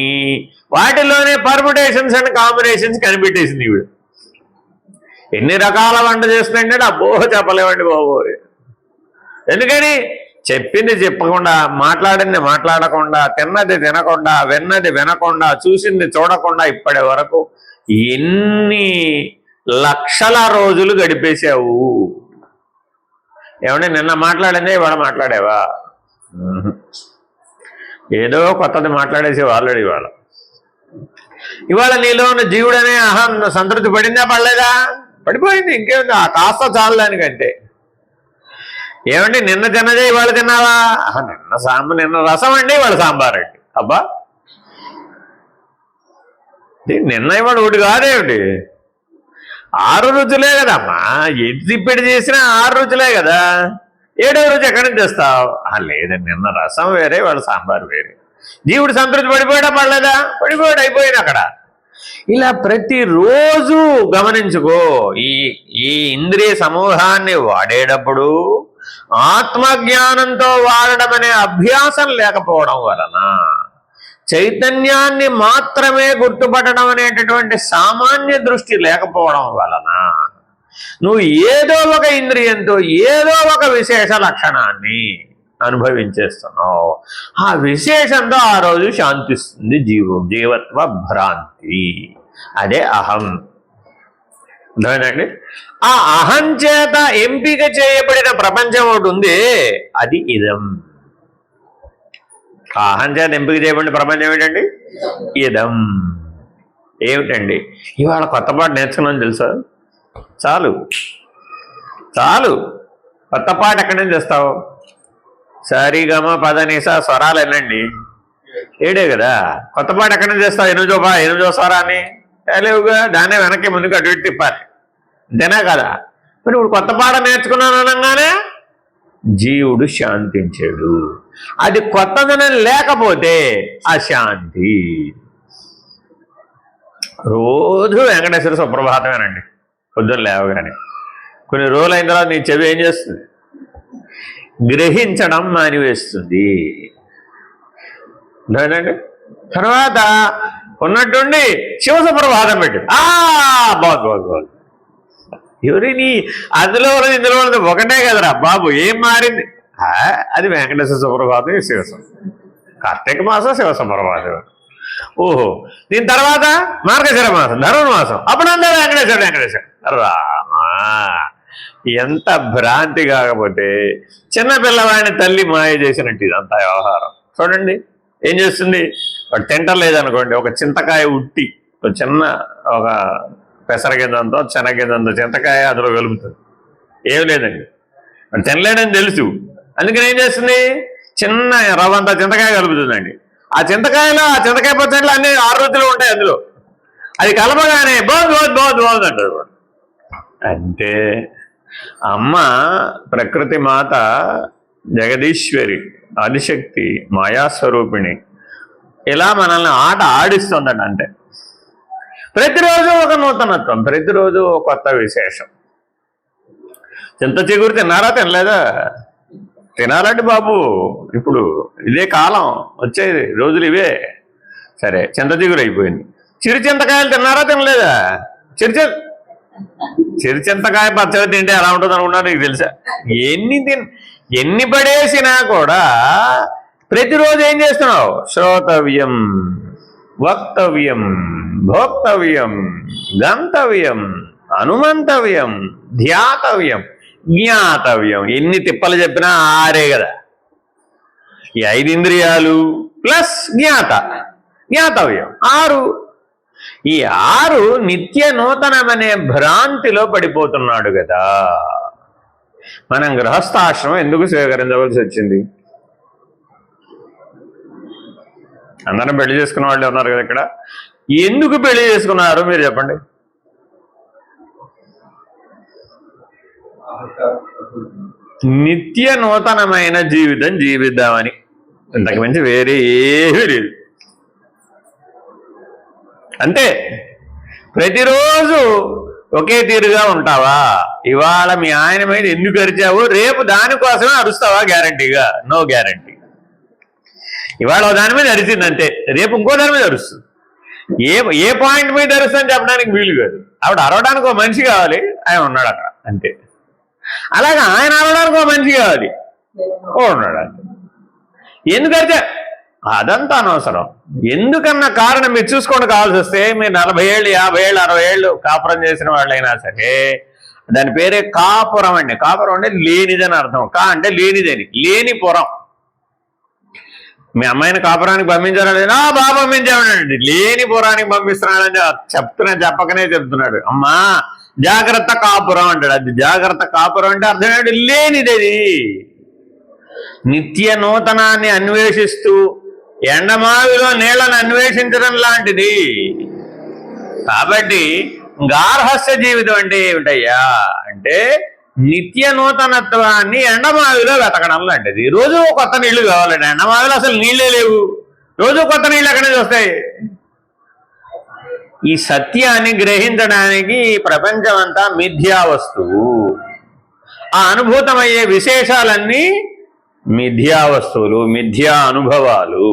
[SPEAKER 1] వాటిలోనే పర్ముటేషన్స్ అండ్ కాంబినేషన్స్ కనిపెట్టేసింది ఇవిడు. ఎన్ని రకాల వంట చేస్తుందంటే అబ్బో చెప్పలేవండి బాబు. ఎందుకని? చెప్పింది చెప్పకుండా, మాట్లాడింది మాట్లాడకుండా, తిన్నది తినకుండా, విన్నది వినకుండా, చూసింది చూడకుండా ఇప్పటి వరకు ఎన్ని లక్షల రోజులు గడిపేశావు. ఏమంటే నిన్న మాట్లాడిందే ఇవాళ మాట్లాడేవా? ఏదో కొత్తది మాట్లాడేసేవి ఆల్రెడీ. ఇవాళ నీలో ఉన్న జీవుడనే అహం సంతృప్తి పడిందా పడలేదా? పడిపోయింది. ఇంకేముంది, ఆ కాస్త చాలు దానికంటే. ఏమండి నిన్న తిన్నదే ఇవాళ తిన్నావా? నిన్న రసం అండి ఇవాళ సాంబార్ అండి. అబ్బా నిన్న ఇవాళ ఒకటి కాదేమిటి, 6 రుచులే కదమ్మా. ఎప్పుడు చేసినా 6 రుచులే కదా. 7వ రుచి ఎక్కడి నుంచి తెస్తావు? లేదండి నిన్న రసం వేరే ఇవాళ సాంబార్ వేరే. జీవుడు సంతృప్తి పడిపోయాడా పడలేదా? పడిపోయాడు, అయిపోయింది అక్కడ. ఇలా ప్రతిరోజు గమనించుకో. ఈ ఇంద్రియ సమూహాన్ని వాడేటప్పుడు ఆత్మజ్ఞానంతో వాడడం అనే అభ్యాసం లేకపోవడం వలన, చైతన్యాన్ని మాత్రమే గుర్తుపట్టడం అనేటటువంటి సామాన్య దృష్టి లేకపోవడం వలన నువ్వు ఏదో ఒక ఇంద్రియంతో ఏదో ఒక విశేష లక్షణాన్ని అనుభవించేస్తున్నావు. ఆ విశేషంతో ఆ రోజు శాంతిస్తుంది జీవత్వ భ్రాంతి. అదే అహం. అర్థమైందండి? ఆ అహం చేత ఎంపిక చేయబడిన ప్రపంచం ఒకటి ఉంది, అది ఇదం. ఆ అహం చేత ఎంపిక చేయబడిన ప్రపంచం ఏంటండి? ఇదం. ఏమిటండి? ఇవాళ కొత్త పాట నేర్చుకున్నాను తెలుసా? చాలు చాలు. కొత్త పాట ఎక్కడి నుంచి తెస్తావు? సరిగమ పదనిసా స్వరాలు ఎన్నండి, 7 కదా. కొత్త పాట ఎక్కడి నుంచి తెస్తావు? 8వ స్వరాన్ని లేవుగా. దాన్నే వెనక్కి ముందుకు అటు ఇటు తిప్పాలి, అంతేనా కదా? మరి ఇప్పుడు కొత్త పాట నేర్చుకున్నాను అనగానే జీవుడు శాంతించాడు. అది కొత్తదనం లేకపోతే అశాంతి. రోజు వెంకటేశ్వర సుప్రభాతమేనండి పొద్దున్న లేవగానే. కొన్ని రోజులు అయిన తర్వాత నీ చెవి ఏం చేస్తుంది? గ్రహించడం మానివేస్తుంది. అంతేనండి. తర్వాత ఉన్నట్టుండి శివ సుప్రభాతం పెట్టు. బాగు ఎవరిని అందులో ఉన్నది ఇందులో ఉన్నది ఒకటే కదరా బాబు, ఏం మారింది? అది వెంకటేశ్వర సుప్రభాతం, శివ కార్తీక మాసం శివ సుప్రభాతం. ఓహో, దీని తర్వాత మార్గశిర మాసం, ధనుర్మాసం, అప్పుడు అందరూ వెంకటేశ్వర రామా. ఎంత భ్రాంతి కాకపోతే చిన్నపిల్లవాడిని తల్లి మాయ చేసినట్టు ఇదంతా వ్యవహారం. చూడండి ఏం చేస్తుంది. వాడు తింటలేదనుకోండి, ఒక చింతకాయ ఉట్టి, ఒక చిన్న ఒక పెసరగింజంతో శనగింజంతో చింతకాయ అందులో కలుపుతుంది. ఏం లేదండి, వాడు తినలేడని తెలుసు. అందుకని ఏం చేస్తుంది? చిన్న రవ్వంతా చింతకాయ కలుపుతుందండి. ఆ చింతకాయలో ఆ చింతకాయ పచ్చళ్ళు అన్ని 6 రుచులు ఉంటాయి అందులో. అది కలపగానే బాగుంది అంటాడు. అంటే అమ్మ ప్రకృతి మాత, జగదీశ్వరి, ఆదిశక్తి, మాయాస్వరూపిణి ఇలా మనల్ని ఆట ఆడిస్తుందండి. అంటే ప్రతిరోజు ఒక నూతనత్వం, ప్రతిరోజు ఒక కొత్త విశేషం. చింత చిగురు తిన్నారా? తినలేదా? తినాలండి బాబు. ఇప్పుడు ఇదే కాలం, వచ్చేది రోజులు ఇవే. సరే, చింత చిగురు అయిపోయింది. చిరు చింతకాయలు తిన్నారా? తినలేదా? చిరు చింతకాయ పచ్చడి తింటే ఎలా ఉంటుంది అనుకున్నా నీకు తెలుసా? ఎన్ని పడేసినా కూడా ప్రతిరోజు ఏం చేస్తున్నావు? శ్రోతవ్యం, వక్తవ్యం, భోక్తవ్యం, గంతవ్యం, అనుమంతవ్యం, ధ్యాతవ్యం, జ్ఞాతవ్యం. ఎన్ని తిప్పలు చెప్పినా 6 కదా. ఈ 5 ఇంద్రియాలు ప్లస్ జ్ఞాతవ్యం 6. ఈ 6 నిత్య నూతనమనే భ్రాంతిలో పడిపోతున్నాడు కదా. మనం గృహస్థాశ్రమం ఎందుకు స్వీకరించవలసి వచ్చింది? అందరం పెళ్లి చేసుకున్న వాళ్ళు ఉన్నారు కదా ఇక్కడ. ఎందుకు పెళ్లి చేసుకున్నారు మీరు చెప్పండి? నిత్య నూతనమైన జీవితం జీవిద్దామని. ఇంతకు మించి వేరే ఏమీ లేదు. అంతే. ప్రతిరోజు ఒకే తీరుగా ఉంటావా? ఇవాళ మీ ఆయన మీద ఎందుకు అరిచావు, రేపు దానికోసమే అరుస్తావా? గ్యారంటీగా నో గ్యారంటీ. ఇవాళ దాని మీద అరిచిందంటే రేపు ఇంకో దాని మీద అరుస్తుంది. ఏ పాయింట్ మీద అరుస్తుందని చెప్పడానికి వీలు కాదు. ఆవిడ అరవడానికి ఒక మనిషి కావాలి, ఆయన ఉన్నాడు అక్కడ, అంతే. అలాగే ఆయన అరవడానికి ఒక మనిషి కావాలి, ఉన్నాడు అంతే. ఎందుకంటే అదంతా అనవసరం. ఎందుకన్నా కారణం మీరు చూసుకోండి. కావాల్సి వస్తే మీరు 40 ఏళ్ళు, 50 ఏళ్ళు, 60 ఏళ్ళు కాపురం చేసిన వాళ్ళైనా సరే, దాని పేరే కాపురం అండి. కాపురం అంటే లేనిదని అర్థం. అంటే లేనిదని, లేని పురం. మీ అమ్మాయిని కాపురానికి పంపించాలని బాబా పంపించామండి, లేని పురానికి పంపిస్తున్నాడని చెప్పకనే చెప్తున్నాడు. అమ్మా జాగ్రత్త కాపురం అంటాడు. అది జాగ్రత్త కాపురం అంటే అర్థం ఏంటి? లేనిది అది. నిత్య నూతనాన్ని అన్వేషిస్తూ ఎండమావిలో నీళ్లను అన్వేషించడం లాంటిది. కాబట్టి గార్హస్థ్య జీవితం అంటే ఏమిటయ్యా అంటే నిత్య నూతనత్వాన్ని ఎండమావిలో వెతకడం లాంటిది. రోజు కొత్త నీళ్లు కావాలండి. ఎండమావిలో అసలు నీళ్లే లేవు, రోజు కొత్త నీళ్ళు ఎక్కడి నుంచి వస్తాయి? ఈ సత్యాన్ని గ్రహించడానికి ప్రపంచం అంతా మిథ్యా వస్తువు. ఆ అనుభూతమయ్యే విశేషాలన్నీ మిథ్యా వస్తువులు, మిథ్యా అనుభవాలు.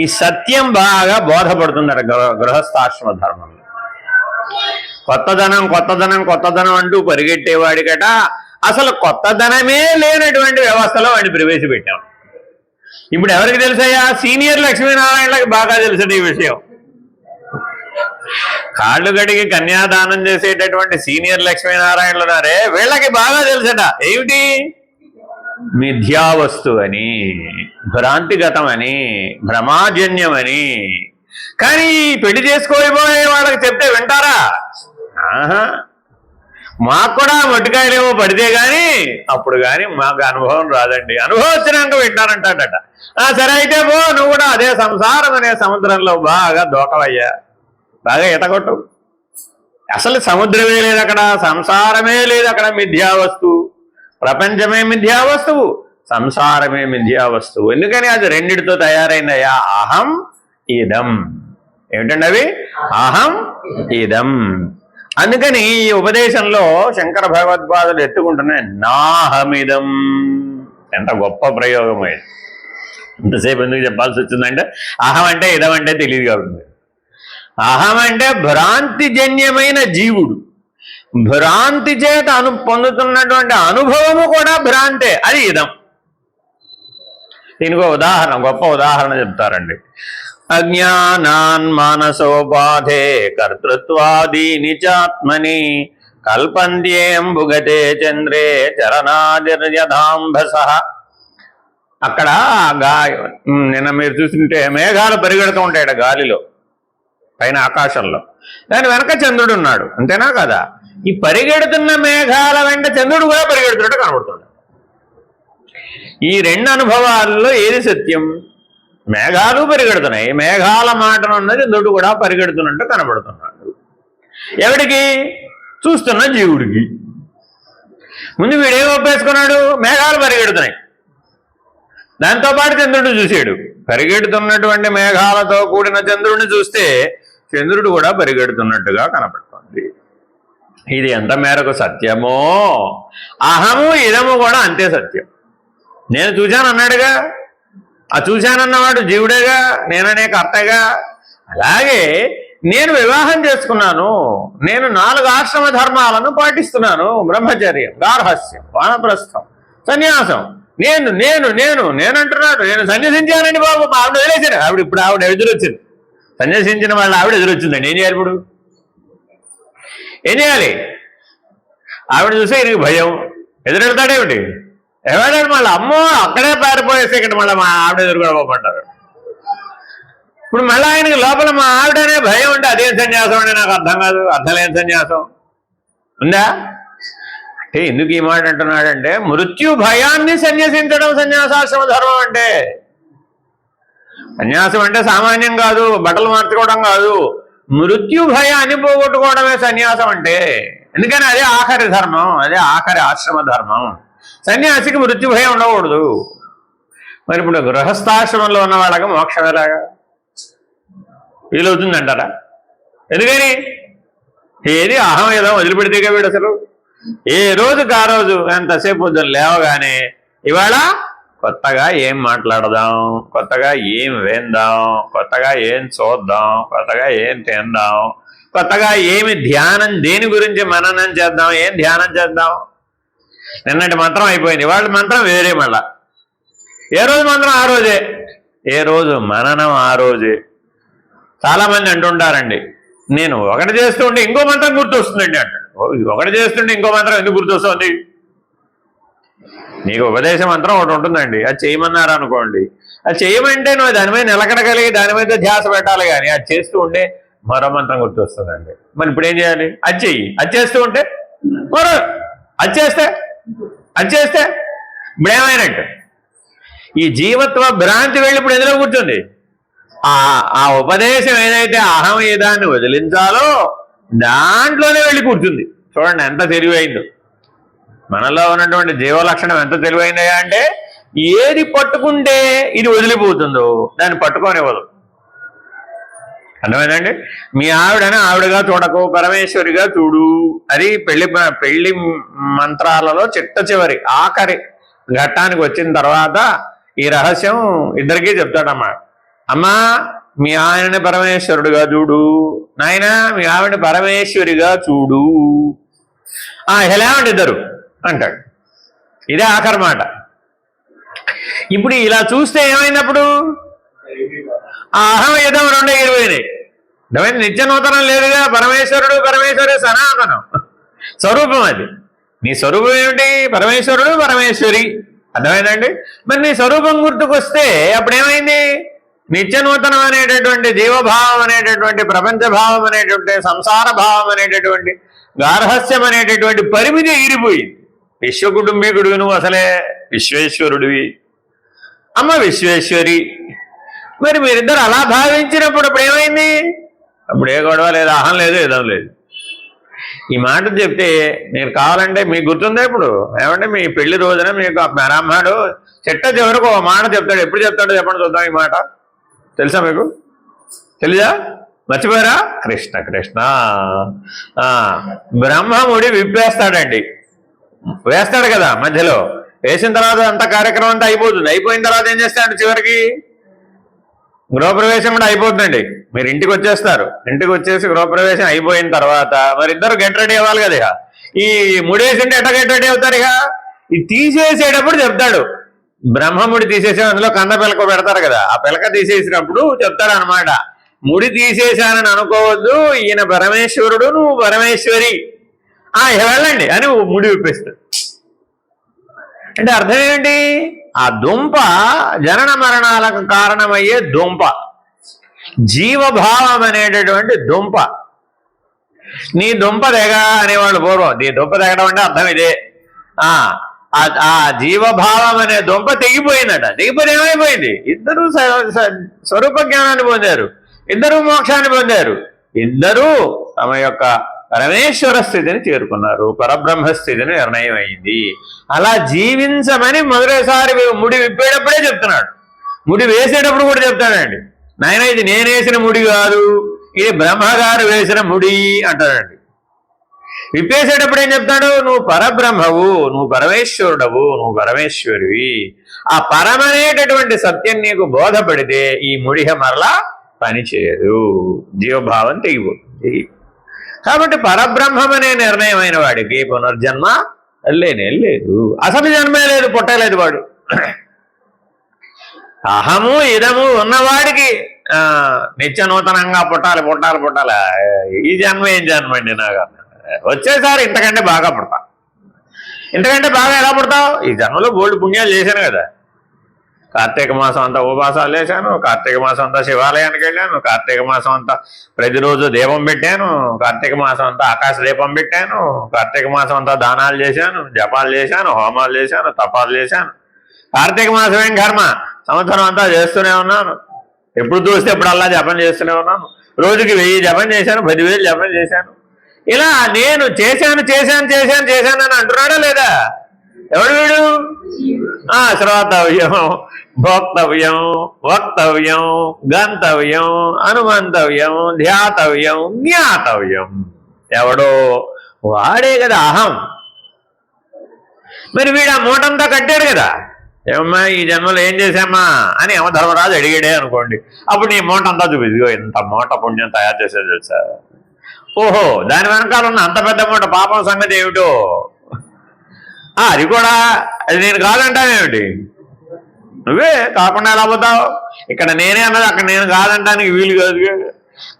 [SPEAKER 1] ఈ సత్యం బాగా బోధపడుతున్నారు గృహస్థాశ్రమ ధర్మంలో. కొత్తదనం కొత్తదనం కొత్తదనం అంటూ పరిగెట్టేవాడికట అసలు కొత్తదనమే లేనటువంటి వ్యవస్థలో వాడిని ప్రవేశపెట్టాం. ఇప్పుడు ఎవరికి తెలుసయ్యా? సీనియర్ లక్ష్మీనారాయణలకు బాగా తెలుసట ఈ విషయం. కాళ్ళు గడిగి కన్యాదానం చేసేటటువంటి సీనియర్ లక్ష్మీనారాయణలు ఉన్నారే, వీళ్ళకి బాగా తెలుసట ఏమిటి? మిథ్యావస్తు అని, భ్రాంతిగతం అని, భ్రమాజన్యం అని. కానీ పెళ్లి చేసుకోబోయే వాళ్ళకి చెప్తే వింటారా? మాకు కూడా మొట్టికాయలేమో పడితే గాని అప్పుడు కానీ మాకు అనుభవం రాదండి. అనుభవం వచ్చినాక వింటారంటాడట. సరే అయితే పో, నువ్వు కూడా అదే సంసారం అనే సముద్రంలో బాగా దూకవయ్యా, బాగా ఈతకొట్టు. అసలు సముద్రమే లేదు అక్కడ, సంసారమే లేదు అక్కడ. మిథ్యావస్తువు, ప్రపంచమే మిథ్యావస్తువు, సంసారమే మిథ్యావస్తువు. ఎందుకని అది రెండిటితో తయారైందయ్యా. అహం ఇదం. ఏమిటండి అవి? అహం ఇదం. అందుకని ఈ ఉపదేశంలో శంకర భగవత్పాదులు ఎత్తుకుంటున్నాయి నాహమిదం. ఎంత గొప్ప ప్రయోగం అది. ఇంతసేపు ఎందుకు చెప్పాల్సి వచ్చిందంటే అహం అంటే ఇదం అంటే తెలియదు కాబట్టి. అహం అంటే భ్రాంతిజన్యమైన జీవుడు, భ్రాంతి చేత పొందుతున్నటువంటి అనుభవము కూడా భ్రాంతే, అది ఇదం. దీనికి ఉదాహరణ, గొప్ప ఉదాహరణ చెప్తారండి. అజ్ఞానాన్ మానసోపాధే కర్తృత్వాదీని చాత్మని కల్పంత్యేం భుగతే చంద్రే చరణాదిర్యథాంభస. అక్కడ నిన్న మీరు చూస్తుంటే మేఘాలు పరిగెడుతూ ఉంటాయట గాలిలో, పైన ఆకాశంలో. దాని వెనక చంద్రుడు ఉన్నాడు, అంతేనా కదా? ఈ పరిగెడుతున్న మేఘాల వెంట చంద్రుడు కూడా పరిగెడుతున్నట్టు కనబడుతున్నాడు. ఈ రెండు అనుభవాల్లో ఏది సత్యం? మేఘాలు పరిగెడుతున్నాయి, మేఘాల మాటనున్నది చంద్రుడు కూడా పరిగెడుతున్నట్టు కనబడుతున్నాడు. ఎవడికి? చూస్తున్న జీవుడికి. ముందు వీడేం ఒప్పేసుకున్నాడు? మేఘాలు పరిగెడుతున్నాయి, దాంతోపాటు చంద్రుడు చూశాడు. పరిగెడుతున్నటువంటి మేఘాలతో కూడిన చంద్రుడిని చూస్తే చంద్రుడు కూడా పరిగెడుతున్నట్టుగా కనపడుతుంది. ఇది ఎంత మేరకు సత్యమో అహము ఇదము కూడా అంతే సత్యం. నేను చూశాను అన్నాడుగా, ఆ చూశానన్నవాడు జీవుడేగా, నేననే కర్తగా. అలాగే నేను వివాహం చేసుకున్నాను, నేను 4 ఆశ్రమ ధర్మాలను పాటిస్తున్నాను. బ్రహ్మచర్యం, గార్హస్థ్యం, వానప్రస్థం, సన్యాసం. నేను నేను నేను నేనంటున్నాడు. నేను సన్యసించానండి బాబు, మా ఆవిడ వదిలేశాను. ఇప్పుడు ఆవిడ ఎదురొచ్చింది, సన్యసించిన వాళ్ళ ఆవిడ ఎదురొచ్చిందండి. ఏం చేయాలి ఇప్పుడు? ఏం చేయాలి? ఆవిడ చూస్తే ఈయనకి భయం, ఎదురెడతాడేమిటి? ఎవడాడు మళ్ళీ? అమ్మో అక్కడే పారిపోయేస్తే ఇక్కడ మళ్ళీ మా ఆవిడ ఎదురుకోమంటారు. ఇప్పుడు మళ్ళీ ఆయనకి లోపల మా ఆవిడనే భయం ఉంటే అదేం సన్యాసం అంటే నాకు అర్థం కాదు. అర్థం లేని సన్యాసం ఉందా అంటే? ఎందుకు ఈ మాట అంటున్నాడంటే మృత్యు భయాన్ని సన్యసించడం సన్యాసాశ్రమ ధర్మం అంటే. సన్యాసం అంటే సామాన్యం కాదు, బట్టలు మార్చుకోవడం కాదు. మృత్యు భయాన్ని పోగొట్టుకోవడమే సన్యాసం అంటే. ఎందుకని అదే ఆఖరి ధర్మం, అదే ఆఖరి ఆశ్రమ ధర్మం. సన్యాసికి మృత్యు భయం ఉండకూడదు. మరి ఇప్పుడు గృహస్థాశ్రమంలో ఉన్న వాళ్ళకి మోక్షం ఎలాగా వీలవుతుందంటారా? ఎందుకని? ఏది అహం ఏదో వదిలిపెడితేగా వీడు అసలు ఏ రోజుకి ఆ రోజు ఎంతసేపు పొద్దున్న లేవగానే ఇవాళ కొత్తగా ఏం మాట్లాడదాం, కొత్తగా ఏం వేందాం, కొత్తగా ఏం చూద్దాం, కొత్తగా ఏం తిందాం, కొత్తగా ఏమి ధ్యానం, దేని గురించి మననం చేద్దాం, ఏం ధ్యానం చేద్దాం. నిన్నటి మంత్రం అయిపోయింది, వాళ్ళ మంత్రం వేరే. మళ్ళా ఏ రోజు మంత్రం ఆ రోజే, ఏ రోజు మననం ఆ రోజే. చాలామంది అంటుంటారండి, నేను ఒకటి చేస్తుంటే ఇంకో మంత్రం గుర్తొస్తుందండి అంటాడు. ఒకటి చేస్తుంటే ఇంకో మంత్రం ఎందుకు గుర్తొస్తుంది? నీకు ఉపదేశ మంత్రం ఒకటి ఉంటుందండి, అది చేయమన్నారు అనుకోండి. అది చేయమంటే నువ్వు దాని మీద నిలకడగలిగి దాని మీద ధ్యాస పెట్టాలి. కానీ అది చేస్తూ ఉండే మరో మంత్రం గుర్తొస్తుందండి. మరి ఇప్పుడు ఏం చేయాలి? అది చెయ్యి, అది చేస్తూ ఉంటే మరో అది చేస్తే ఇప్పుడు ఏమైనట్టు? ఈ జీవత్వ భ్రాంతి వెళ్ళి ఇప్పుడు ఎందులో కూర్చుంది? ఆ ఉపదేశం ఏదైతే అహం ఏదాన్ని వదిలించాలో దాంట్లోనే వెళ్ళి కూర్చుంది. చూడండి ఎంత తెలివైందో. మనలో ఉన్నటువంటి జీవలక్షణం ఎంత తెలివైందయా అంటే ఏది పట్టుకుంటే ఇది వదిలిపోతుందో దాన్ని పట్టుకోనివ్వదు. అర్థమైందండి? మీ ఆవిడని ఆవిడగా చూడకు, పరమేశ్వరిగా చూడు. అది పెళ్లి మంత్రాలలో చిట్ట చివరి ఆఖరి ఘట్టానికి వచ్చిన తర్వాత ఈ రహస్యం ఇద్దరికీ చెప్తాడమ్మా. అమ్మా మీ ఆయనని పరమేశ్వరుడుగా చూడు, నాయన మీ ఆవిడని పరమేశ్వరిగా చూడు. ఎలాంటి ఇద్దరు అంటాడు. ఇదే ఆఖరి మాట. ఇప్పుడు ఇలా చూస్తే ఏమైనప్పుడు అహం ఇదం రెండే ఇరువైనాయి. అర్థమైంది? నిత్య నూతనం లేదుగా. పరమేశ్వరుడు పరమేశ్వరి సనాతనం స్వరూపం. అది నీ స్వరూపం ఏమిటి? పరమేశ్వరుడు పరమేశ్వరి. అర్థమైందండి? మరి నీ స్వరూపం గుర్తుకొస్తే అప్పుడేమైంది? నిత్య నూతనం అనేటటువంటి జీవభావం అనేటటువంటి ప్రపంచభావం అనేటువంటి సంసార భావం అనేటటువంటి గార్హస్యం అనేటటువంటి పరిమితి ఎగిరిపోయింది. విశ్వకుటుంబీకుడివి నువ్వు, అసలే విశ్వేశ్వరుడివి, అమ్మ విశ్వేశ్వరి. మరి మీరిద్దరు అలా భావించినప్పుడు అప్పుడు ఏమైంది? అప్పుడు ఏ గొడవ లేదు, అహం లేదు, ఏదో లేదు. ఈ మాట చెప్తే నేను కావాలంటే మీకు గుర్తుందా? ఇప్పుడు ఏమంటే మీ పెళ్లి రోజున మీకు బ్రాహ్మణుడు చెట్ట చివరకు ఒక మాట చెప్తాడు. ఎప్పుడు చెప్తాడో చెప్పండి చూద్దాం. ఈ మాట తెలుసా మీకు? తెలీదా? మర్చిపోయారా? కృష్ణ కృష్ణ. బ్రహ్మముడి విప్పేస్తాడండి. వేస్తాడు కదా మధ్యలో. వేసిన తర్వాత అంత కార్యక్రమం అంతా అయిపోతుంది. అయిపోయిన తర్వాత ఏం చేస్తాడు? చివరికి గృహప్రవేశం కూడా అయిపోతుందండి. మీరు ఇంటికి వచ్చేస్తారు. ఇంటికి వచ్చేసి గృహప్రవేశం అయిపోయిన తర్వాత మరి ఇద్దరు గెట్ రెడీ అవ్వాలి కదా. ఇక ఈ ముడేసింటే ఎట్లా గెట్ రెడీ అవుతారు? ఇక ఇది తీసేసేటప్పుడు చెప్తాడు. బ్రహ్మముడి తీసేసే అందులో కన్న పిలక పెడతారు కదా, ఆ పిలక తీసేసినప్పుడు చెప్తాడు అనమాట. ముడి తీసేశానని అనుకోవద్దు, ఈయన పరమేశ్వరుడు, నువ్వు పరమేశ్వరి, వెళ్ళండి అని ముడి విప్పిస్తాడు. అంటే అర్థం ఏంటి? ఆ దుంప జనన మరణాలకు కారణమయ్యే దుంప, జీవభావం అనేటటువంటి దుంప. నీ దుంప తెగ అనేవాళ్ళు పూర్వం. నీ దుంప తెగడం అంటే అర్థం ఇదే. ఆ జీవభావం అనే దుంప తెగిపోయిందట. తెగిపోయి ఏమైపోయింది? ఇద్దరూ స్వరూప జ్ఞానాన్ని పొందారు, ఇద్దరూ మోక్షాన్ని పొందారు, ఇద్దరూ తమ యొక్క పరమేశ్వర స్థితిని చేరుకున్నారు, పరబ్రహ్మ స్థితిని నిర్ణయం అయింది. అలా జీవించమని మొదటిసారి ముడి విప్పేటప్పుడే చెప్తున్నాడు. ముడి వేసేటప్పుడు కూడా చెప్తాడండి. నాయన ఇది నేను వేసిన ముడి కాదు, ఇది బ్రహ్మగారు వేసిన ముడి అంటాడండి. విప్పేసేటప్పుడు ఏం చెప్తాడు? నువ్వు పరబ్రహ్మవు, నువ్వు పరమేశ్వరుడవు, నువ్వు పరమేశ్వరివి. ఆ పరమనేటటువంటి సత్యం నీకు బోధపడితే ఈ ముడిహ మరలా పనిచేయదు, జీవభావం తెగిపోతుంది. కాబట్టి పరబ్రహ్మం అనే నిర్ణయం అయిన వాడికి పునర్జన్మ లేనే లేదు, అసలు జన్మే లేదు, పుట్టలేదు వాడు. అహము ఇదము ఉన్నవాడికి నిత్య నూతనంగా పుట్టాలి పుట్టాలి పుట్టాలి. ఈ జన్మ ఏం జన్మ అండి? నాకు వచ్చేసారి ఇంతకంటే బాగా పుడతా. ఇంతకంటే బాగా ఎలా పుడతావు? ఈ జన్మలో బోల్డ్ పుణ్యాలు చేశాను కదా. కార్తీక మాసం అంతా ఉపవాసాలు చేశాను, కార్తీక మాసం అంతా శివాలయానికి వెళ్ళాను, కార్తీక మాసం అంతా ప్రతిరోజు దీపం పెట్టాను, కార్తీక మాసం అంతా ఆకాశ దీపం పెట్టాను, కార్తీక మాసం అంతా దానాలు చేశాను, జపాలు చేశాను, హోమాలు చేశాను, తపాలు చేశాను. కార్తీక మాసం ఏం కర్మ, సంవత్సరం అంతా చేస్తూనే ఉన్నాను. ఎప్పుడు చూస్తే ఎప్పుడల్లా జపం చేస్తూనే ఉన్నాను. రోజుకి 1000 జపం చేశాను, 10,000 జపం చేశాను. ఇలా నేను చేశాను చేశాను చేశాను చేశాను అని అంటున్నాడా లేదా? ఎవడు వీడు? శ్రోతవ్యం, భోక్తవ్యం, వక్తవ్యం, గంతవ్యం, అనుమంతవ్యం, ధ్యాతవ్యం, జ్ఞాతవ్యం. ఎవడో వాడే కదా అహం. మరి వీడు ఆ మూటంతా కట్టాడు కదా. ఏమమ్మా ఈ జన్మలో ఏం చేశామా అని యమధర్మరాజు అడిగాడే అనుకోండి. అప్పుడు నీ మూట అంతా చూపిదిగో ఇంత మూట పుణ్యం తయారు చేసేది తెలుసా. ఓహో దాని వెనకాల ఉన్న అంత పెద్ద మూట పాపం సంగతి ఏమిటో. అది కూడా అది నేను కాదంటానేమిటి? నువ్వే కాకుండా ఎలా పోతావు? ఇక్కడ నేనే అన్నది అక్కడ నేను కాదంటానికి వీలు కాదు.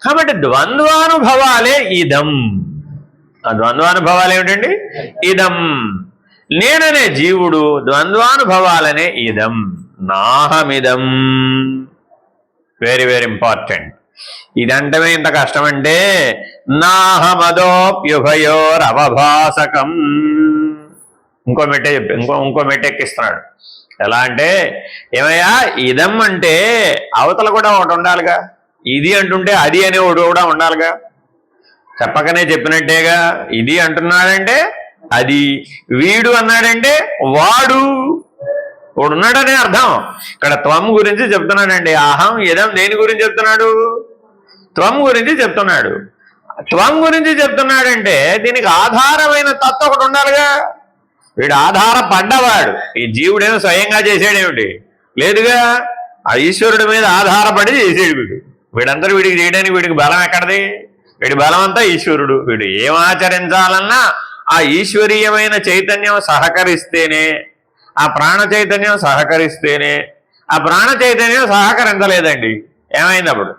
[SPEAKER 1] కాబట్టి ద్వంద్వానుభవాలే ఇదం. ఆ ద్వంద్వానుభవాలు ఏమిటండి? ఇదం. నేననే జీవుడు ద్వంద్వానుభవాలనే ఇదం, నాహమిదం. Very very important. ఇదంటమే ఇంత కష్టమంటే నాహమదోప్యుభయోరవభాసకం. ఇంకో మెట్టు ఎక్కిస్తున్నాడు. ఎలా అంటే, ఏమయ్యా ఇదం అంటే అవతల కూడా ఒకటి ఉండాలిగా, ఇది అంటుంటే అది అనే ఒకటి కూడా ఉండాలిగా, చెప్పకనే చెప్పినట్టేగా. ఇది అంటున్నాడంటే అది, వీడు అన్నాడంటే వాడు, వాడున్నాడనే అర్థం. ఇక్కడ త్వం గురించి చెప్తున్నాడండి. అహం ఇదం దేని గురించి చెప్తున్నాడు? త్వం గురించి చెప్తున్నాడు. త్వం గురించి చెప్తున్నాడంటే దీనికి ఆధారమైన తత్వం ఒకటి ఉండాలిగా. వీడు ఆధారపడ్డవాడు. ఈ జీవుడేమో స్వయంగా చేసాడేమిటి? లేదుగా. ఆ ఈశ్వరుడి మీద ఆధారపడి చేసాడు వీడు. వీడంతా వీడికి చేయడానికి వీడికి బలం ఎక్కడది? వీడి బలం అంతా ఈశ్వరుడు. వీడు ఏం ఆచరించాలన్నా ఆ ఈశ్వరీయమైన చైతన్యం సహకరిస్తేనే, ఆ ప్రాణ చైతన్యం సహకరిస్తేనే. ఆ ప్రాణ చైతన్యం సహకరించలేదండి, ఏమైంది? అప్పుడు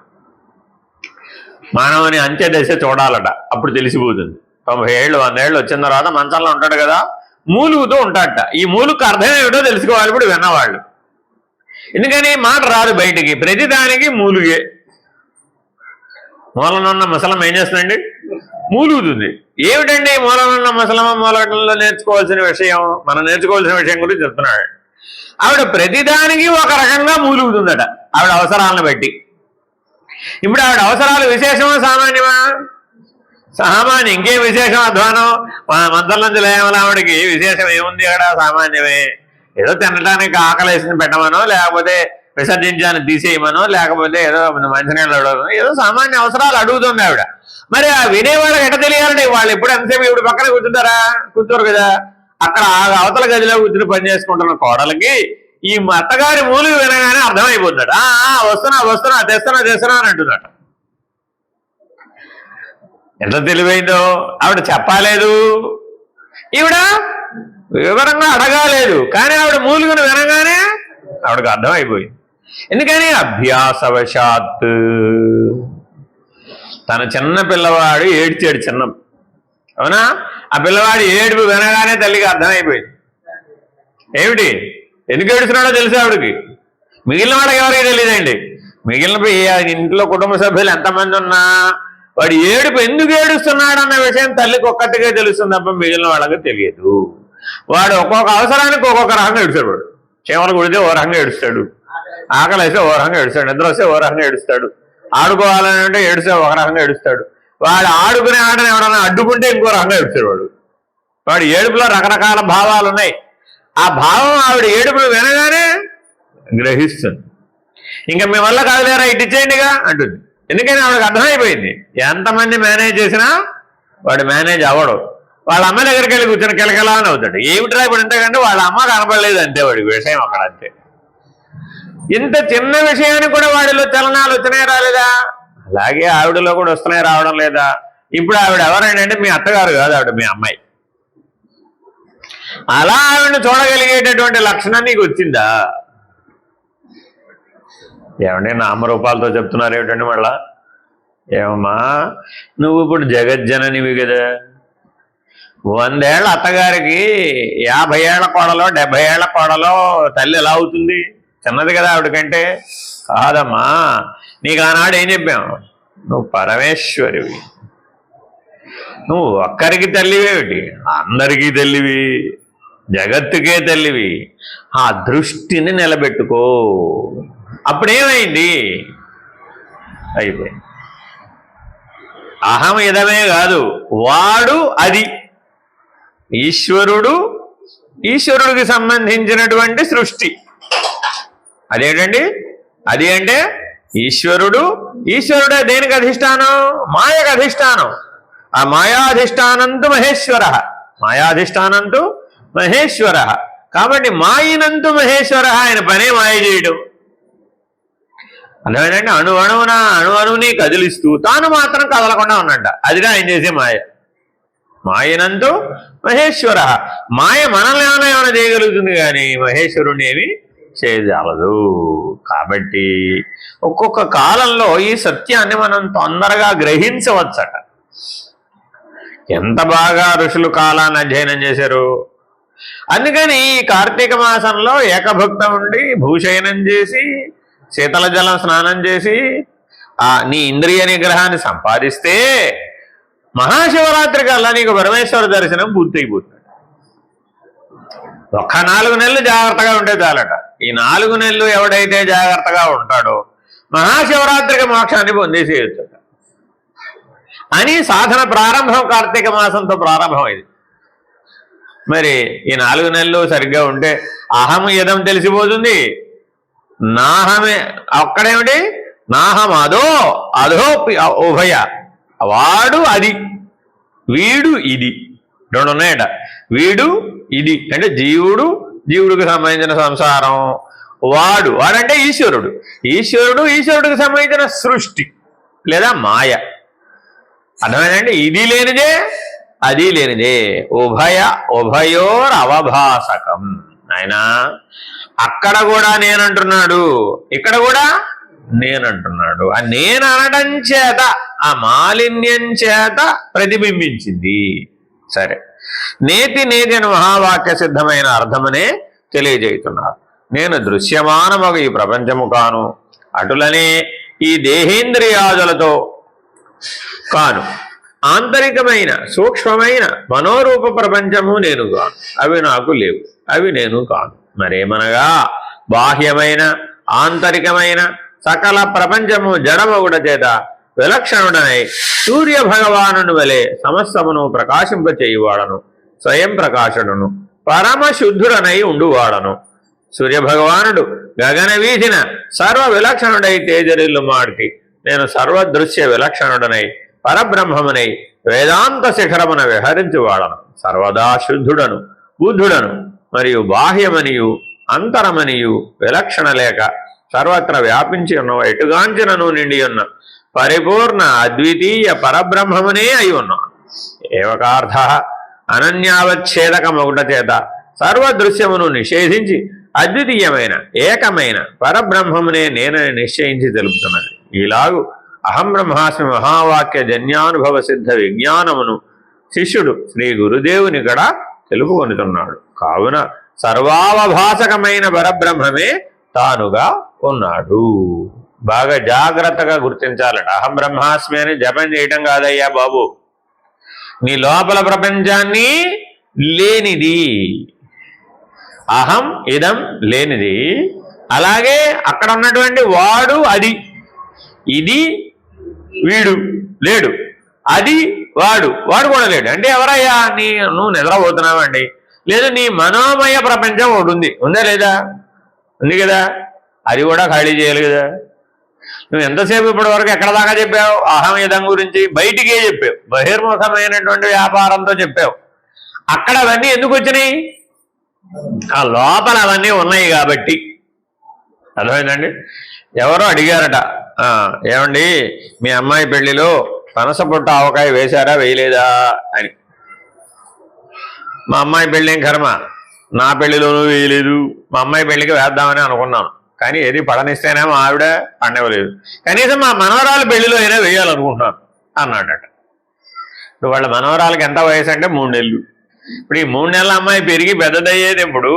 [SPEAKER 1] మానవుని అంత్య దశ చూడాలట, అప్పుడు తెలిసిపోతుంది. 90 ఏళ్ళు 100 ఏళ్ళు వచ్చిన తర్వాత మంచంలో ఉంటాడు కదా, మూలుగుతూ ఉంటాడట. ఈ మూలుగు అర్థం ఏమిటో తెలుసుకోవాలి ఇప్పుడు విన్నవాళ్ళు. ఎందుకని మాట రాదు బయటికి, ప్రతిదానికి మూలుగే. మూలనున్న ముసలం ఏం చేస్తుందండి? మూలుగుతుంది. ఏమిటండి మూలనున్న ముసలమ్మ మూలగటంలో నేర్చుకోవాల్సిన విషయం? మనం నేర్చుకోవాల్సిన విషయం గురించి చెప్తున్నాడు. ఆవిడ ప్రతిదానికి ఒక రకంగా మూలుగుతుందట, ఆవిడ అవసరాలను బట్టి. ఇప్పుడు ఆవిడ అవసరాలు విశేషమా సామాన్యమా? సామాన్యం. ఇంకేం విశేషం? అధ్వానం. మంత్రం నుంచి లేవల ఆవిడకి విశేషం ఏముంది అక్కడ? సామాన్యమే. ఏదో తినడానికి ఆకలేసిన పెట్టమనో, లేకపోతే విసర్జించాలని తీసేయమనో, లేకపోతే ఏదో మంచినీళ్ళు అడగడం, ఏదో సామాన్య అవసరాలు అడుగుతుంది ఆవిడ. మరి ఆ వినేవాళ్ళకి ఎట్ట తెలియాలంటే, వాళ్ళు ఎప్పుడు ఎంతసేపు ఇప్పుడు పక్కన కూర్చుంటారా? కూర్చోరు కదా. అక్కడ అవతల గదిలో కూర్చుని పని చేసుకుంటున్న కోడలకి ఈ అత్తగారి మూలుగు వినగానే అర్థమైపోతాడు. వస్తున్నా తెస్తున్నా అని అంటున్నట. ఎంత తెలివైందో! ఆవిడ చెప్పాలేదు, ఈవిడ వివరంగా అడగాలేదు, కానీ ఆవిడ మూలుగును వినగానే ఆవిడకు అర్థమైపోయింది. ఎందుకని? అభ్యాసవశాత్. తన చిన్న పిల్లవాడు ఏడ్చాడు, చిన్న, అవునా? ఆ పిల్లవాడు ఏడుపు వినగానే తల్లికి అర్థమైపోయింది. ఏమిటి, ఎందుకు ఏడుస్తున్నాడో తెలుసు ఆవిడకి. మిగిలిన వాళ్ళకి ఎవరికి తెలియదండి. మిగిలిన ఇంట్లో కుటుంబ సభ్యులు ఎంతమంది ఉన్నా వాడు ఏడుపు ఎందుకు ఏడుస్తున్నాడు అన్న విషయం తల్లికి ఒక్కటిగా తెలుస్తుంది తప్ప మిగిలిన వాళ్ళకి తెలియదు. వాడు ఒక్కొక్క అవసరానికి ఒక్కొక్క రకంగా ఏడుస్తాడు. వాడు చీమలు కుడితే ఓ రకంగా ఏడుస్తాడు, ఆకలి వేస్తే ఓ రకంగా ఏడుస్తాడు, నిద్ర వస్తే ఓ రకంగా ఏడుస్తాడు, ఆడుకోవాలని అంటే ఏడుస్తే ఒక రకంగా ఏడుస్తాడు. వాడు ఆడుకునే ఆటను ఎవడన్నా అడ్డుకుంటే ఇంకో రకంగా ఏడుస్తాడు. వాడు ఏడుపులో రకరకాల భావాలు ఉన్నాయి. ఆ భావం ఆవిడ ఏడుపులు వినగానే గ్రహిస్తుంది. ఇంకా మీ వల్ల కాదులేరా, ఇటు ఇచ్చేయండిగా అంటుంది. ఎందుకని ఆవిడకి అర్థమైపోయింది. ఎంతమంది మేనేజ్ చేసినా వాడు మేనేజ్ అవ్వడు. వాళ్ళ అమ్మ దగ్గరికి వెళ్ళి కూర్చొని కిలకిలా అని అవుతాడు. ఏమిట్రా ఇప్పుడు అంతేకంటే వాళ్ళ అమ్మ కనపడలేదు అంతే వాడికి విషయం అక్కడ అంతే. ఇంత చిన్న విషయానికి కూడా వాడిలో చలనాలు వచ్చినాయి రాలేదా? అలాగే ఆవిడలో కూడా వస్తున్నాయి రావడం లేదా? ఇప్పుడు ఆవిడ ఎవరైనా మీ అత్తగారు కాదు, ఆవిడ మీ అమ్మాయి. అలా ఆవిడని చూడగలిగేటటువంటి లక్షణం నీకు వచ్చిందా? ఏమంటే నామరూపాలతో చెప్తున్నారు ఏమిటండి మళ్ళా? ఏమమ్మా నువ్వు ఇప్పుడు జగజ్జననివి కదా, 100 ఏళ్ల అత్తగారికి 50 ఏళ్ల కోడలో 70 ఏళ్ల కోడలో తల్లి ఎలా అవుతుంది? చిన్నది కదా ఆవిడకంటే. కాదమ్మా, నీకు ఆనాడు ఏం చెప్పాము? నువ్వు పరమేశ్వరివి, నువ్వు ఒక్కరికి తల్లివేమిటి, అందరికీ తల్లివి, జగత్తుకే తల్లివి. ఆ దృష్టిని నిలబెట్టుకో. అప్పుడేమైంది? అయిపోయింది. అహం ఇదమే కాదు, వాడు అది. ఈశ్వరుడికి సంబంధించినటువంటి సృష్టి అదేంటండి? అది అంటే ఈశ్వరుడే దేనికి అధిష్టానం? మాయకు అధిష్టానం. ఆ మాయాధిష్టానంతు మహేశ్వర. కాబట్టి మాయినంతు మహేశ్వర. ఆయన పనే మాయ చేయడం. అదేంటంటే అణువుని కదిలిస్తూ తాను మాత్రం కదలకుండా ఉన్నట్ట. అదిగా ఆయన చేసే మాయ. మాయనంతు మహేశ్వర. మాయ మనల్ని ఏమైనా చేయగలుగుతుంది కానీ మహేశ్వరుణ్ణి ఏమి చేయజాలదు. కాబట్టి ఒక్కొక్క కాలంలో ఈ సత్యాన్ని మనం తొందరగా గ్రహించవచ్చట. ఎంత బాగా ఋషులు కాలాన్ని అధ్యయనం చేశారు. అందుకని ఈ కార్తీక మాసంలో ఏకభుక్తం ఉండి భూశయనం చేసి శీతల జలం స్నానం చేసి నీ ఇంద్రియ నిగ్రహాన్ని సంపాదిస్తే మహాశివరాత్రి కల్లా నీకు పరమేశ్వర దర్శనం పూర్తయిపోతుంది. ఒక్క 4 నెలలు జాగ్రత్తగా ఉంటే చాలట. ఈ 4 నెలలు ఎవడైతే జాగ్రత్తగా ఉంటాడో మహాశివరాత్రికి మోక్షాన్ని పొందేసేయచ్చు అని సాధన ప్రారంభం. కార్తీక మాసంతో ప్రారంభమైంది. మరి ఈ 4 నెలలు సరిగ్గా ఉంటే అహం ఇదం తెలిసిపోతుంది. నాహమే అక్కడేమిటి, నాహం అదో అధో ఉభయ, వాడు అది, వీడు ఇది, 2 ఉన్నాయట. వీడు ఇది అంటే జీవుడికి సంబంధించిన సంసారం, వాడంటే ఈశ్వరుడికి సంబంధించిన సృష్టి లేదా మాయ. అర్థమైందండి? ఇది లేనిదే అది లేనిదే, ఉభయోర్ అవభాసకం. ఆయన అక్కడ కూడా నేనంటున్నాడు, ఇక్కడ కూడా నేనంటున్నాడు. ఆ నేను అనడం చేత ఆ మాలిన్యం చేత ప్రతిబింబించింది. సరే, నేతి అని మహావాక్య సిద్ధమైన అర్థమనే తెలియజేస్తున్నారు. నేను దృశ్యమానమగు ఈ ప్రపంచము కాను, అటులనే ఈ దేహేంద్రియాదులతో కాను. ఆంతరికమైన సూక్ష్మమైన మనోరూప ప్రపంచము నేను కాను, అవి నాకు లేవు, అవి నేను కాను. మరేమనగా బాహ్యమైన ఆంతరికమైన సకల ప్రపంచము జడమగుడ చేత విలక్షణుడనై సూర్య భగవానుని వలె సమస్తమును ప్రకాశింపచేయువాడను, స్వయం ప్రకాశుడును, పరమశుద్ధుడనై ఉండువాడను. సూర్యభగవానుడు గగన వీధిన సర్వ విలక్షణుడై తేజరిల్లు మాడికి నేను సర్వదృశ్య విలక్షణుడనై పరబ్రహ్మమునై వేదాంత శిఖరమున విహరించువాడను. సర్వదా శుద్ధుడను, బుద్ధుడను, మరియు బాహ్యమనియు అంతరమనియు విలక్షణ లేక సర్వత్ర వ్యాపించి ఉన్న ఎటుగాంచినను నిండి ఉన్న పరిపూర్ణ అద్వితీయ పరబ్రహ్మమునే అయి ఉన్నాను. ఏవకార్థ అనన్యావచ్ఛేదకమగుట చేత సర్వదృశ్యమును నిషేధించి అద్వితీయమైన ఏకమైన పరబ్రహ్మమునే నేనని నిశ్చయించి తెలుపుతున్నది. ఈలాగు అహం బ్రహ్మాస్మి మహావాక్య జన్యానుభవ సిద్ధ విజ్ఞానమును శిష్యుడు శ్రీ గురుదేవుని కూడా తెలుపుకొనుతున్నాడు. కావున సర్వావభాసకమైన పరబ్రహ్మమే తానుగా ఉన్నాడు. బాగా జాగ్రత్తగా గుర్తించాలట. అహం బ్రహ్మాస్మి అని జపం చేయటం కాదయ్యా బాబు, నీ లోపల ప్రపంచాన్ని లేనిది. అహం ఇదం లేనిది, అలాగే అక్కడ ఉన్నటువంటి వాడు అది, ఇది వీడు లేడు, అది వాడు కూడా లేడు. అంటే ఎవరయ్యా? నువ్వు నిద్రపోతున్నావండి, లేదు నీ మనోమయ ప్రపంచం ఒకటి ఉంది, ఉందా లేదా? ఉంది కదా, అది కూడా ఖాళీ చేయాలి కదా. నువ్వు ఎంతసేపు ఇప్పటి వరకు ఎక్కడ దాకా చెప్పావు? అహం ఇదం గురించి బయటికే చెప్పావు, బహిర్ముఖమైనటువంటి వ్యాపారంతో చెప్పావు. అక్కడ అవన్నీ ఎందుకు వచ్చినాయి? ఆ లోపల అవన్నీ ఉన్నాయి కాబట్టి. అర్థమైందండి? ఎవరో అడిగారట, ఏమండి మీ అమ్మాయి పెళ్లిలో పనస పొట్టు ఆవకాయ వేశారా వేయలేదా అని. మా అమ్మాయి పెళ్ళి ఏం కర్మ, నా పెళ్లిలోనూ వేయలేదు. మా అమ్మాయి పెళ్లికి వేద్దామని అనుకున్నాను, కానీ ఏది పడనిస్తేనే మా ఆవిడ పండవలేదు. కనీసం మా మనవరాలు పెళ్లిలో అయినా వేయాలనుకుంటున్నాను అన్నాడట. ఇప్పుడు వాళ్ళ మనవరాలకి ఎంత వయసు అంటే 3 నెలలు. ఇప్పుడు ఈ 3 నెలల అమ్మాయి పెరిగి పెద్దదయ్యేది ఎప్పుడు,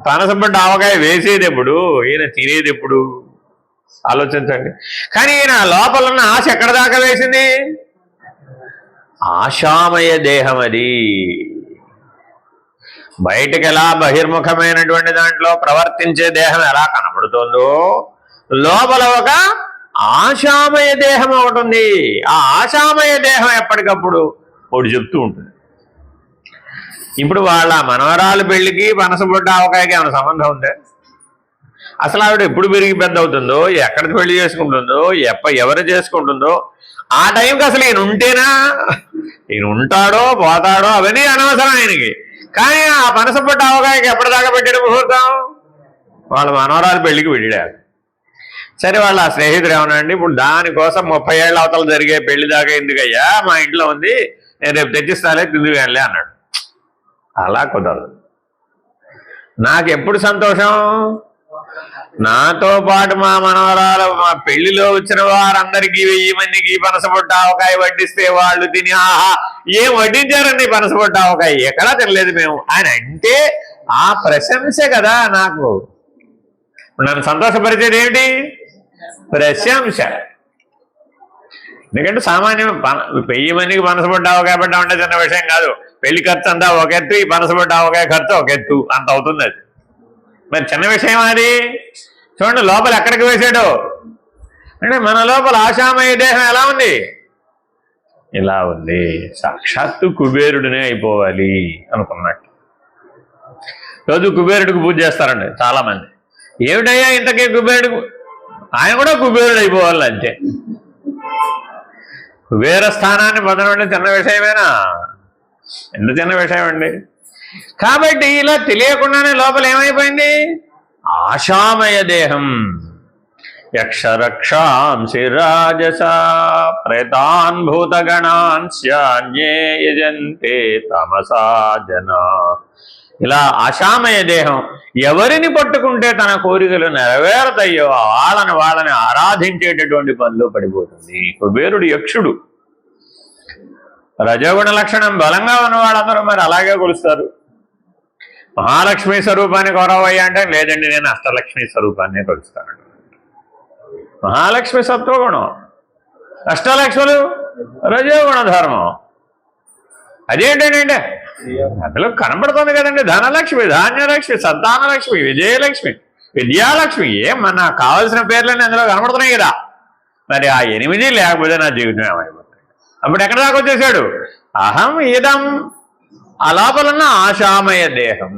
[SPEAKER 1] పనసపడ్డ ఆవకాయ వేసేది ఎప్పుడు, ఈయన తినేది ఎప్పుడు? ఆలోచించండి. కానీ ఈయన లోపల ఉన్న ఆశ ఎక్కడ దాకా వేసింది? ఆశామయ దేహం అది. బయటకు ఎలా బహిర్ముఖమైనటువంటి దాంట్లో ప్రవర్తించే దేహం ఎలా కనబడుతుందో, లోపల ఒక ఆశామయ దేహం ఒకటి ఉంది. ఆ ఆశామయ దేహం ఎప్పటికప్పుడు ఒకటి చెప్తూ ఉంటుంది. ఇప్పుడు వాళ్ళ మనవరాలు పెళ్లికి పనసపొట్టు ఆవకాయకి ఏమైనా సంబంధం ఉందే? అసలు ఆవిడ ఎప్పుడు పెరిగి పెద్ద అవుతుందో, ఎక్కడ పెళ్లి చేసుకుంటుందో, ఎవరు చేసుకుంటుందో, ఆ టైంకి అసలు ఈయన ఉంటేనా, ఈయన ఉంటాడో పోతాడో అవన్నీ అనవసరం ఆయనకి. కానీ ఆ పనసపొట్టు ఆవకాయకి ఎప్పటిదాకా పెట్టాడు ముహూర్తం? వాళ్ళ మనవరాలు పెళ్లికి వెళ్ళాడు. సరే, వాళ్ళ స్నేహితుడు ఏమన్నాండి, ఇప్పుడు దానికోసం 30 ఏళ్ళ అవతల జరిగే పెళ్లి దాకా ఎందుకయ్యా, మా ఇంట్లో ఉంది, నేను రేపు తెచ్చిస్తాలే తిందుగానిలే అన్నాడు. అలా కుదరదు. నాకు ఎప్పుడు సంతోషం? నాతో పాటు మా మనవరాలు మా పెళ్లిలో వచ్చిన వారందరికీ 1000 మందికి పనసపొట్టు ఆవకాయ వడ్డిస్తే వాళ్ళు తిని ఆహా ఏం వడ్డించారండి పనసపొట్టు ఆవకాయ, ఎక్కడా తినలేదు మేము అని అంటే ఆ ప్రశంసే కదా నాకు. నన్ను సంతోషపరిచేది ఏమిటి? ప్రశంస. ఎందుకంటే సామాన్యం 1000 మందికి పనసపడ్డా ఒకే పడ్డా అంటే చిన్న విషయం కాదు. పెళ్లి ఖర్చు అంతా ఒక ఎత్తు, ఈ పనసపడ్డా ఒకే ఖర్చు ఒక ఎత్తు, అంత అవుతుంది. అది మరి చిన్న విషయం అది. చూడండి లోపల ఎక్కడికి వేశాడు అంటే మన లోపల ఆశామయ దేహం ఎలా ఉంది, ఇలా ఉంది. సాక్షాత్తు కుబేరుడినే అయిపోవాలి అనుకున్నట్టు. రోజు కుబేరుడికి పూజ చేస్తారండి చాలా మంది. ఏమిటయ్యా ఇంతకీ కుబేరుడు, ఆయన కూడా కుబేరుడు అయిపోవాలి అంతే. కుబేర స్థానాన్ని పొందడం చిన్న విషయమేనా? ఎంత చిన్న విషయం అండి. కాబట్టి ఇలా తెలియకుండానే లోపల ఏమైపోయింది, ఆశామయ దేహం. యక్షరక్షాంసి రాజస ప్రేతాన్ భూతగణాన్ స్యాన్యే యజంతే తమసా జనా. ఇలా ఆశామయ దేహం ఎవరిని పట్టుకుంటే తన కోరికలు నెరవేరతాయో వాళ్ళని ఆరాధించేటటువంటి పనిలో పడిపోతుంది. కుబేరుడు యక్షుడు. రజోగుణ లక్షణం బలంగా ఉన్న వాళ్ళందరూ మరి అలాగే కొలుస్తారు. మహాలక్ష్మి స్వరూపాన్ని కొరవయ్యా అంటే లేదండి నేను అష్టలక్ష్మి స్వరూపాన్ని కొలుస్తాను. మహాలక్ష్మి సత్వగుణం, అష్టలక్ష్ములు రజోగుణ ధర్మం. అదేంటంటే అందులో కనబడుతుంది కదండి, ధనలక్ష్మి, ధాన్యలక్ష్మి, సంతానలక్ష్మి, విజయలక్ష్మి, విద్యాలక్ష్మి. మన కావాల్సిన పేర్లన్నీ అందులో కనబడుతున్నాయి కదా. మరి ఆ 8 లేకపోతే నా జీవితం ఏమైపోతుంది. అప్పుడు ఎక్కడ దాకా వచ్చేసాడు, అహం ఇదం. ఆ లోపలన్న ఆశామయ దేహం.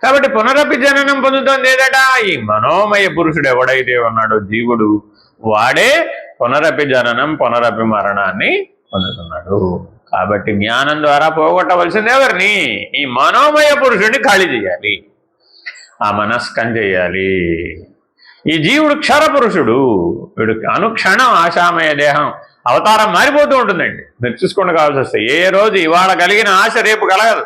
[SPEAKER 1] కాబట్టి పునరపి జననం పొందుతోంది ఏదట, ఈ మనోమయ పురుషుడు ఎవడైతే ఉన్నాడో జీవుడు, వాడే పునరపి జననం పునరపి మరణాన్ని పొందుతున్నాడు. కాబట్టి జ్ఞానం ద్వారా పోగొట్టవలసింది ఎవరిని, ఈ మనోమయ పురుషుడిని ఖాళీ చేయాలి, ఆ మనస్కం చేయాలి. ఈ జీవుడు క్షర పురుషుడు, వీడు అనుక్షణం ఆశామయ దేహం అవతారం మారిపోతూ ఉంటుందండి. మీరు చూసుకోండి కావాల్సి వస్తే. ఏ రోజు ఇవాళ కలిగిన ఆశ రేపు కలగదు.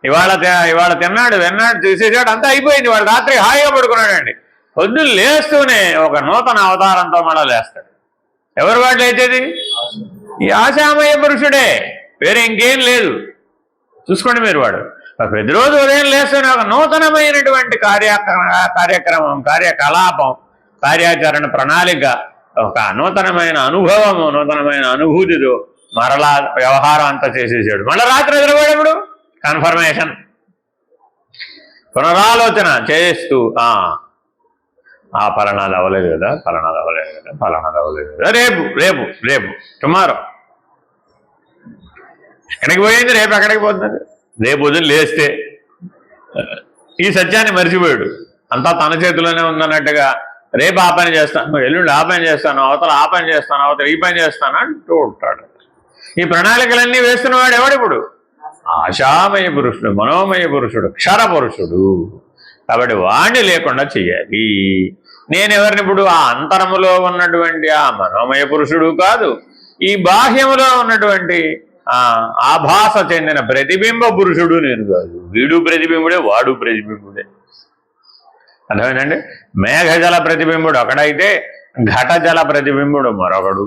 [SPEAKER 1] ఇవాళ తిన్నాడు వెన్నాడు చూసేసాడు, అంతా అయిపోయింది. వాడు రాత్రి హాయిగా పడుకున్నాడండి. పొద్దున్న లేస్తూనే ఒక నూతన అవతారంతో మళ్ళీ లేస్తాడు. ఎవరు వాడు లేచేది, ఈ ఆశామయ పురుషుడే, వేరే ఇంకేం లేదు. చూసుకోండి మీరు. వాడు ప్రతిరోజు ఉదయం లేస్తూనే ఒక నూతనమైనటువంటి కార్యక్రమం, కార్యకలాపం, కార్యాచరణ ప్రణాళిక, ఒక నూతనమైన అనుభవము, నూతనమైన అనుభూతితో మరలా వ్యవహారం అంతా చేసేసాడు. మళ్ళీ రాత్రి నిద్రపోయేప్పుడు కన్ఫర్మేషన్, పునరాలోచన చేస్తూ ఫలానాది అవ్వలేదు కదా, ఫలానాది అవ్వలేదు కదా, ఫలానాది అవ్వలేదు కదా, రేపు రేపు రేపు టుమారో. ఎక్కడికి పోయింది, రేపు ఎక్కడికి పోతుంది. రేపు ఉదయం లేస్తే ఈ సత్యాన్ని మర్చిపోయాడు. అంతా తన చేతిలోనే ఉందన్నట్టుగా రేపు ఆ పని చేస్తాను, ఎల్లుండి ఆ పని చేస్తాను, అవతల ఆ పని చేస్తాను, అవతల ఈ పని చేస్తాను అంటూ ఉంటాడు. ఈ ప్రణాళికలన్నీ వేస్తున్నవాడు ఎవడిప్పుడు, ఆశామయ పురుషుడు, మనోమయ పురుషుడు, క్షర పురుషుడు. కాబట్టి వాణ్ణి లేకుండా చెయ్యాలి. నేనెవరిని ఇప్పుడు, ఆ అంతరములో ఉన్నటువంటి ఆ మనోమయ పురుషుడు కాదు, ఈ బాహ్యములో ఉన్నటువంటి ఆభాస చెందిన ప్రతిబింబ పురుషుడు నేను కాదు. వీడు ప్రతిబింబుడే, వాడు ప్రతిబింబుడే. అర్థమైందండి. మేఘజల ప్రతిబింబుడు ఒకడైతే ఘటజల ప్రతిబింబుడు మరొకడు,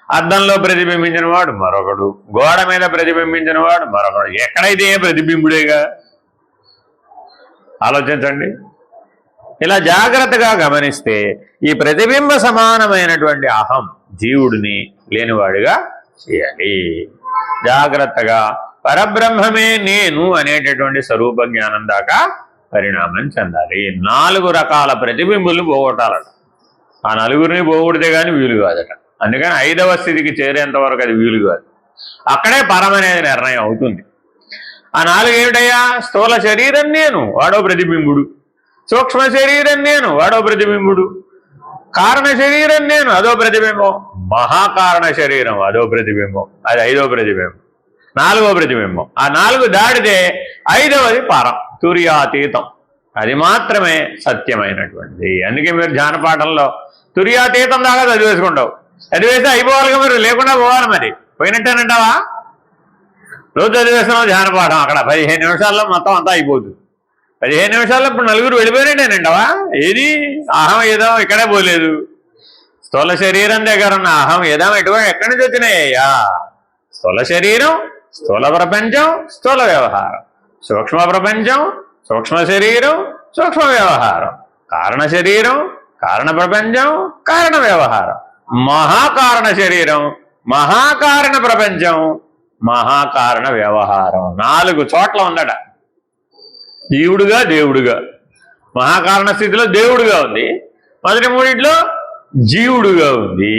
[SPEAKER 1] అద్దంలో ప్రతిబింబించిన వాడు మరొకడు, గోడ మీద ప్రతిబింబించిన వాడు మరొకడు. ఎక్కడైతే ఏ ప్రతిబింబుడేగా. ఆలోచించండి. ఇలా జాగ్రత్తగా గమనిస్తే ఈ ప్రతిబింబ సమానమైనటువంటి అహం జీవుడిని లేనివాడిగా చేయాలి. జాగ్రత్తగా పరబ్రహ్మమే నేను అనేటటువంటి స్వరూప జ్ఞానం దాకా పరిణామం చెందాలి. 4 రకాల ప్రతిబింబులను పోగొట్టాలట. ఆ 4గురిని పోగొడితే కానీ వీలు కాదట. అందుకని 5వ స్థితికి చేరేంత వరకు అది వీలు కాదు. అక్కడే పరమనేది నిర్ణయం అవుతుంది. ఆ 4 ఏమిటయ్యా, స్థూల శరీరం నేను, వాడో ప్రతిబింబుడు. సూక్ష్మ శరీరం నేను, వాడో ప్రతిబింబుడు. కారణ శరీరం నేను, అదో ప్రతిబింబం. మహాకారణ శరీరం అదో ప్రతిబింబం, అది 5వ ప్రతిబింబం. 4వ ప్రతిబింబం. ఆ 4 దాటితే 5వది పరం, తుర్యాతీతం. అది మాత్రమే సత్యమైనటువంటిది. అందుకే మీరు ధ్యానపాఠంలో తుర్యాతీతం దాకా చదివేసుకుంటావు. చదివేస్తే అయిపోవాలిగా, మీరు లేకుండా పోవాలి. మరి పోయినట్టేనంటావా? రోజు చదివేస్తున్నావు ధ్యానపాఠం, అక్కడ 15 నిమిషాల్లో మొత్తం అంతా అయిపోతుంది. 15 నిమిషాల్లో ఇప్పుడు 4 వెళ్ళిపోయినట్టేనంటావా? ఏది అహం ఏదో ఇక్కడే పోలేదు. స్థూల శరీరం దగ్గర ఉన్న అహం ఏదో ఎక్కడి నుంచి వచ్చినాయ్యా? స్థూల శరీరం, స్థూల ప్రపంచం, స్థూల వ్యవహారం. సూక్ష్మ ప్రపంచం, సూక్ష్మ శరీరం, సూక్ష్మ వ్యవహారం. కారణ శరీరం, కారణ ప్రపంచం, కారణ వ్యవహారం, మహాకారణ శరీరం, మహాకారణ ప్రపంచం, మహాకారణ వ్యవహారం. 4 చోట్ల ఉందట. జీవుడుగా, దేవుడుగా. మహాకారణ స్థితిలో దేవుడుగా ఉంది, మొదటి 3 జీవుడుగా ఉంది.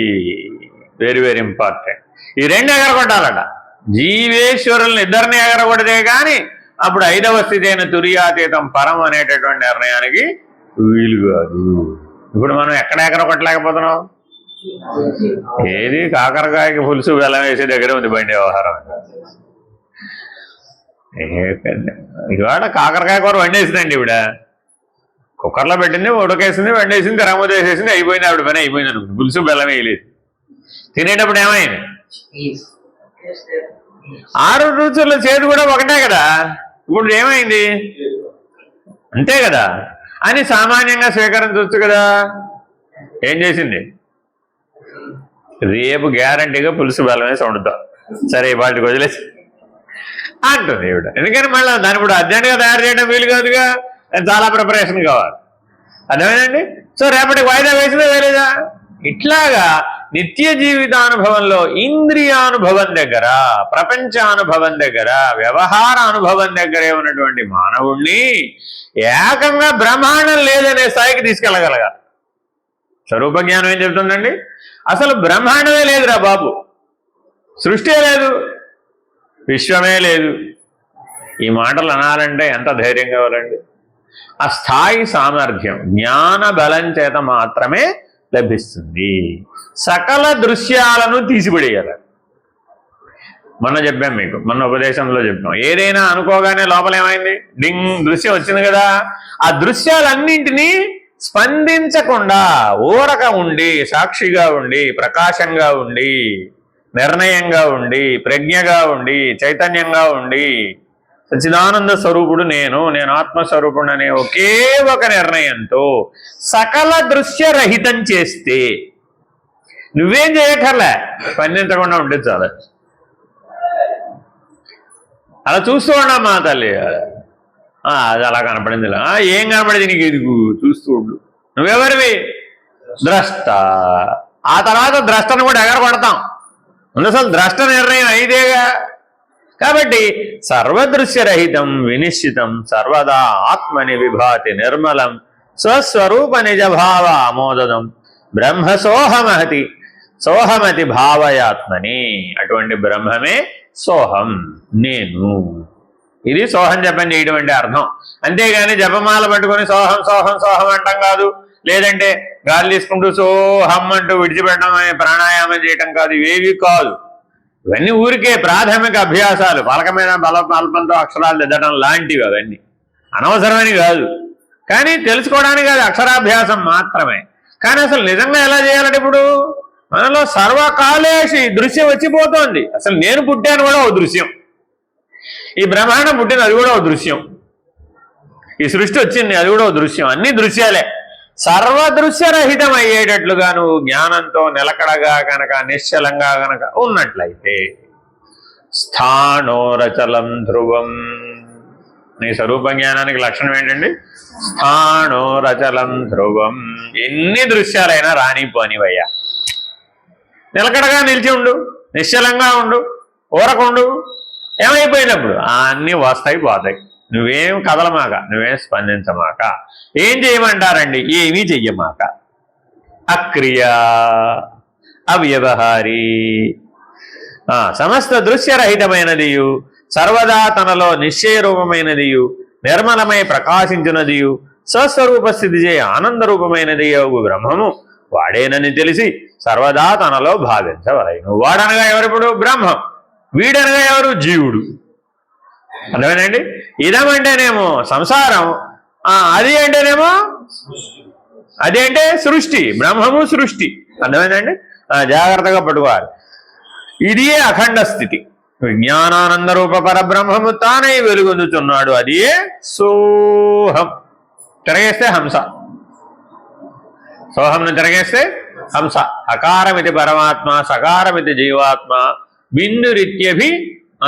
[SPEAKER 1] Very very important. ఈ 2 ఎగరగొట్టాలట. జీవేశ్వరుల్ని ఇద్దరిని ఎగరగొడితే కానీ అప్పుడు 5వ స్థితి అయిన తురియాతీతం పరం అనేటటువంటి నిర్ణయానికి వీలు కాదు. ఇప్పుడు మనం ఎక్కడ ఎగరగొట్టలేకపోతున్నాం? ఏది కాకరకాయకి పులుసు బెల్లం వేసే దగ్గర ఉంది బండి వ్యవహారం. ఇవాళ కాకరకాయ కూర వండేసిందండి. ఇవిడ కుక్కర్లో పెట్టింది, ఉడకేసింది, వండేసింది, తెరమూత వేసేసింది, అయిపోయింది. ఆవిడ పని అయిపోయింది అనుకుంది. పులుసు బెల్లం వేయలేదు. తినేటప్పుడు ఏమైంది? 6 రుచుల చేదు కూడా ఒకటే కదా. ఇప్పుడు ఏమైంది? అంతే కదా అని సామాన్యంగా స్వీకరించవచ్చు కదా. ఏం చేసింది? రేపు గ్యారంటీగా పులుసు బెల్లం వేసి వండుతాం, సరే వాటికి వదిలేసి అంటుంది ఈవిడ. ఎందుకని మళ్ళీ దాన్ని ఇప్పుడు అర్జెంట్గా తయారు చేయడం వీలు కాదుగా, చాలా ప్రిపరేషన్ కావాలి. అర్థమేనండి? సో రేపటికి వాయిదా వేసిందా వేలేదా? ఇట్లాగా నిత్య జీవితానుభవంలో ఇంద్రియానుభవం దగ్గర, ప్రపంచానుభవం దగ్గర, వ్యవహార అనుభవం దగ్గరే ఉన్నటువంటి మానవుణ్ణి ఏకంగా బ్రహ్మాండం లేదనే స్థాయికి తీసుకెళ్ళగలగాలి. స్వరూప జ్ఞానం ఏం చెప్తుందండి? అసలు బ్రహ్మాండమే లేదురా బాబు, సృష్టి లేదు, విశ్వమే లేదు. ఈ మాటలు అనాలంటే ఎంత ధైర్యం కావాలండి? ఆ స్థాయి సామర్థ్యం జ్ఞాన బలం చేత మాత్రమే లభిస్తుంది. సకల దృశ్యాలను తీసిపడేయాలి. మొన్న చెప్పాం మీకు, మొన్న ఉపదేశంలో చెప్పాం. ఏదైనా అనుకోగానే లోపల ఏమైంది? డింగ్, దృశ్యం వచ్చింది కదా. ఆ దృశ్యాలన్నింటినీ స్పందించకుండా ఊరక ఉండి, సాక్షిగా ఉండి, ప్రకాశంగా ఉండి, నిర్ణయంగా ఉండి, ప్రజ్ఞగా ఉండి, చైతన్యంగా ఉండి, సచ్చిదానంద స్వరూపుడు నేను ఆత్మస్వరూపుడు అనే ఒకే ఒక నిర్ణయంతో సకల దృశ్యరహితం చేస్తే నువ్వేం చేయక్కర్లే, స్పందించకుండా ఉంటే చాలా. అలా చూస్తూ ఉన్నా మా తల్లి. అది అలా కనపడింది. ఏం కనపడింది నీకు? ఎదుగు చూస్తూ ఉండు. నువ్వెవరివి? ద్రష్ట. ఆ తర్వాత ద్రష్టను కూడా ఎగరగొడతాం. అసలు ద్రష్ట నిర్ణయం అయితేగా. కాబట్టి సర్వదృశ్యరహితం వినిశ్చితం సర్వదా ఆత్మని విభాతి నిర్మలం స్వస్వరూప నిజభావ ఆమోదం బ్రహ్మ సోహమతి భావయాత్మని. అటువంటి బ్రహ్మమే సోహం, నేను. ఇది సోహం జపం చేయడం అంటే అర్థం. అంతేగాని జపమాల పట్టుకొని సోహం సోహం సోహం అంటాం కాదు. లేదంటే గాలి తీసుకుంటూ సోహం అంటూ విడిచిపెట్టడం, ప్రాణాయామం చేయటం కాదు. ఇవేవి కాదు. ఇవన్నీ ఊరికే ప్రాథమిక అభ్యాసాలు, పలక మీద బలపంతో అక్షరాలు దిద్దడం లాంటివి. అవన్నీ అనవసరమని కాదు, కానీ తెలుసుకోవడానికి అది అక్షరాభ్యాసం మాత్రమే. కానీ అసలు నిజంగా ఎలా చేయాలంటే ఇప్పుడు మనలో సర్వకాలేషి దృశ్యం వచ్చిపోతోంది. అసలు నేను పుట్టాను కూడా ఓ దృశ్యం, ఈ బ్రహ్మాండం పుట్టింది అది కూడా ఓ దృశ్యం, ఈ సృష్టి వచ్చింది అది కూడా ఓ దృశ్యం. అన్ని దృశ్యాలే. సర్వదృశ్యరహితం అయ్యేటట్లుగా నువ్వు జ్ఞానంతో నిలకడగా కనుక నిశ్చలంగా కనుక ఉన్నట్లయితే స్థాణోరచలం ధ్రువం. నీ స్వరూప జ్ఞానానికి లక్షణం ఏంటండి? స్థాణోరచలం ధ్రువం. ఎన్ని దృశ్యాలైనా రానిపోనివయ్యా, నిలకడగా నిలిచి ఉండు, నిశ్చలంగా ఉండు, ఊరకుండు. ఏమైపోయినప్పుడు అన్నీ వస్తాయి పోతాయి. నువ్వేం కదలమాక, నువ్వేం స్పందించమాక. ఏం చేయమంటారండి? ఏమీ చెయ్యమాక. అక్రియ అవ్యవహారీ సమస్త దృశ్యరహితమైనదియు సర్వదా తనలో నిశ్చయ రూపమైనదియు నిర్మలమై ప్రకాశించినదియు స్వస్వరూప స్థితి చే ఆనందరూపమైనదియు బ్రహ్మము వాడేనని తెలిసి సర్వదా తనలో భావించవలెను. వాడనగా ఎవరిప్పుడు? బ్రహ్మం. వీడనగా ఎవరు? జీవుడు. అర్థమేనండి? ఇదమంటేనేమో సంసారం, అది అంటేనేమో అది అంటే సృష్టి. బ్రహ్మము సృష్టి. అర్థమైందండి? జాగ్రత్తగా పట్టుకోవాలి. ఇదియే అఖండ స్థితి. విజ్ఞానానంద రూప పరబ్రహ్మము తానై వెలుగొందుతున్నాడు. అదియే సోహం. తిరగేస్తే హంస. సోహంను తిరగేస్తే హంస. అకారమితి పరమాత్మ, సకారమితి జీవాత్మ, బిందురిత్యభి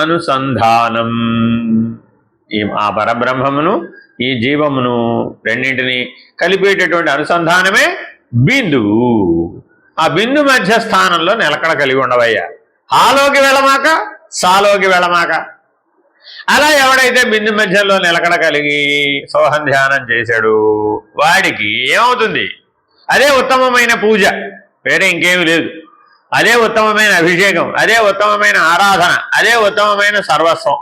[SPEAKER 1] అనుసంధానం. ఆ పరబ్రహ్మమును ఈ జీవమును రెండింటినీ కలిపేటటువంటి అనుసంధానమే బిందువు. ఆ బిందు మధ్య స్థానంలో నిలకడ కలిగి ఉండవయ్యా. హాలోకి వెళ్ళమాక సాలోకి వెళ్ళమాక. అలా ఎవడైతే బిందు మధ్యలో నిలకడ కలిగి సోహం ధ్యానం చేశాడు వాడికి ఏమవుతుంది? అదే ఉత్తమమైన పూజ, వేరే ఇంకేమీ లేదు. అదే ఉత్తమమైన అభిషేకం, అదే ఉత్తమమైన ఆరాధన, అదే ఉత్తమమైన సర్వస్వం,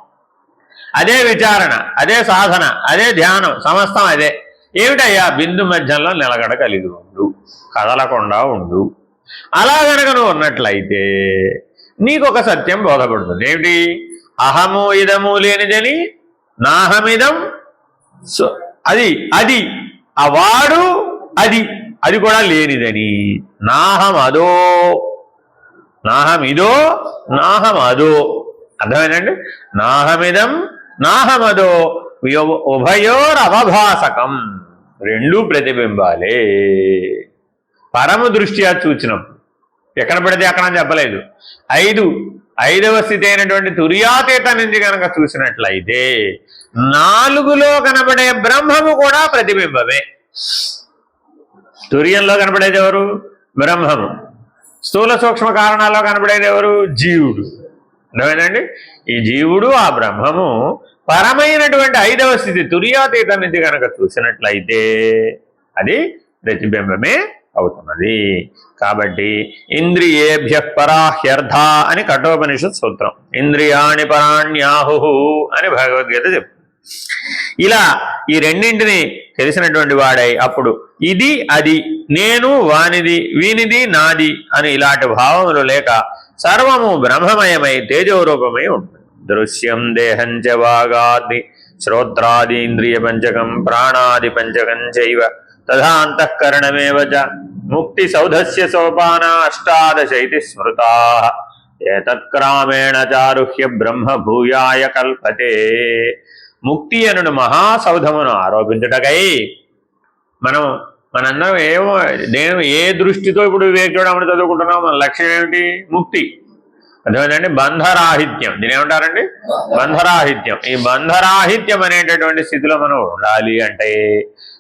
[SPEAKER 1] అదే విచారణ, అదే సాధన, అదే ధ్యానం, సమస్తం అదే. ఏమిటయ్యా? బిందు మధ్యంలో నిలకడ కలిగి ఉండు, కదలకుండా ఉండు. అలా కనుక నువ్వు ఉన్నట్లయితే నీకు ఒక సత్యం బోధపడుతుంది. ఏమిటి? అహము ఇదము లేనిదని, నాహమిదం అది అది ఆ వాడు అది అది కూడా లేనిదని, నాహమదో నాహమిదో నాహమదో. అర్థమైందండి? నాహమిదం నాహమదో ఉభయోరవభాసకం, రెండు ప్రతిబింబాలే. పరమ దృష్ట్యా చూచినప్పుడు ఎక్కడ పడితే అక్కడ అని చెప్పలేదు. ఐదవ స్థితి అయినటువంటి తుర్యాతీత నుంచి కనుక చూసినట్లయితే నాలుగులో కనబడే బ్రహ్మము కూడా ప్రతిబింబమే. తుర్యంలో కనబడేది ఎవరు? బ్రహ్మము. స్థూల సూక్ష్మ కారణాల్లో కనబడేది ఎవరు? జీవుడు. అర్థమైందండి? ఈ జీవుడు ఆ బ్రహ్మము పరమైనటువంటి ఐదవ స్థితి తుర్యాతీత నుంచి కనుక చూసినట్లయితే అది ప్రతిబింబమే అవుతున్నది. కాబట్టి ఇంద్రియేభ్య పరాహ్యర్థ అని కఠోపనిషత్ సూత్రం. ఇంద్రియాణి పరాణ్యాహు అని భగవద్గీత చెప్తుంది. ఇలా ఈ రెండింటిని తెలిసినటువంటి వాడై అప్పుడు ఇది అది, నేను వానిది, వీనిది నాది అని ఇలాంటి భావములు లేక సర్వము బ్రహ్మమయమై తేజోరూపమై ఉంటుంది. దృశ్యం దేహంచ వాగాది శ్రోత్రాది ఇంద్రియ పంచకం ప్రాణాది పంచకం చైవ తథా అంతఃకరణమేవ చ ముక్తి సౌధస్య సోపాన అష్టాదశైతి స్మృతా ఏతత్క్రమేణ చారుహ్య బ్రహ్మ భూయాయ కల్పతే. ముక్తి అను మహాసౌధమును ఆరోపించుటకై మనందరం నేను ఏ దృష్టితో ఇప్పుడు వివేకచూడమని చదువుకుంటున్నాం? మన లక్ష్యం ఏమిటి? ముక్తి. అదేంటండి? బంధరాహిత్యం. దీని ఏమంటారండి? బంధరాహిత్యం. ఈ బంధరాహిత్యం అనేటటువంటి స్థితిలో మనం ఉండాలి అంటే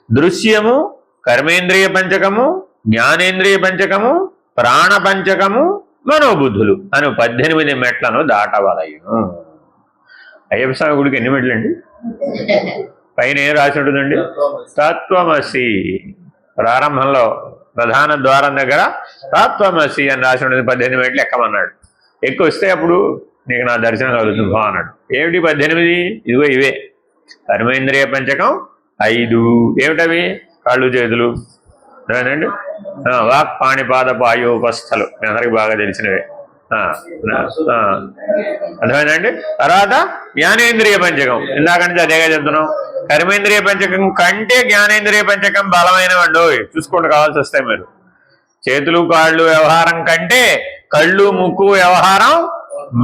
[SPEAKER 1] దృశ్యము, కర్మేంద్రియ పంచకము, జ్ఞానేంద్రియ పంచకము, ప్రాణ పంచకము, మనోబుద్ధులు అను 18 మెట్లను దాటవలయును. అయ్యప్ప స్వామి గుడికి ఎన్ని మెట్లండి? పైన ఏం రాసి ఉంటుందండి? తత్వమసి. ప్రారంభంలో ప్రధాన ద్వారం దగ్గర తత్వమసి అని రాసి ఉంటుంది. 18 మెట్లు ఎక్కమన్నాడు. ఎక్కువ వస్తే అప్పుడు నీకు నా దర్శనం కలుగుతుంది బా అన్నాడు. ఏమిటి 18? ఇదిగో ఇవే. కర్మేంద్రియ పంచకం 5. ఏమిటవి? కాళ్ళు చేతులు, అదేనండి. వాక్ పాణిపాద పాయోపస్థలు మీ అందరికి బాగా తెలిసినవే. అర్థమైందండి. తర్వాత జ్ఞానేంద్రియ పంచకం. ఇందాక నుంచి అదేగా చెప్తున్నాం. కర్మేంద్రియ పంచకం కంటే జ్ఞానేంద్రియ పంచకం బలమైనవండో. చూసుకోండి, కావాల్సి వస్తాయి మీరు. చేతులు కాళ్ళు వ్యవహారం కంటే కళ్ళు ముక్కు వ్యవహారం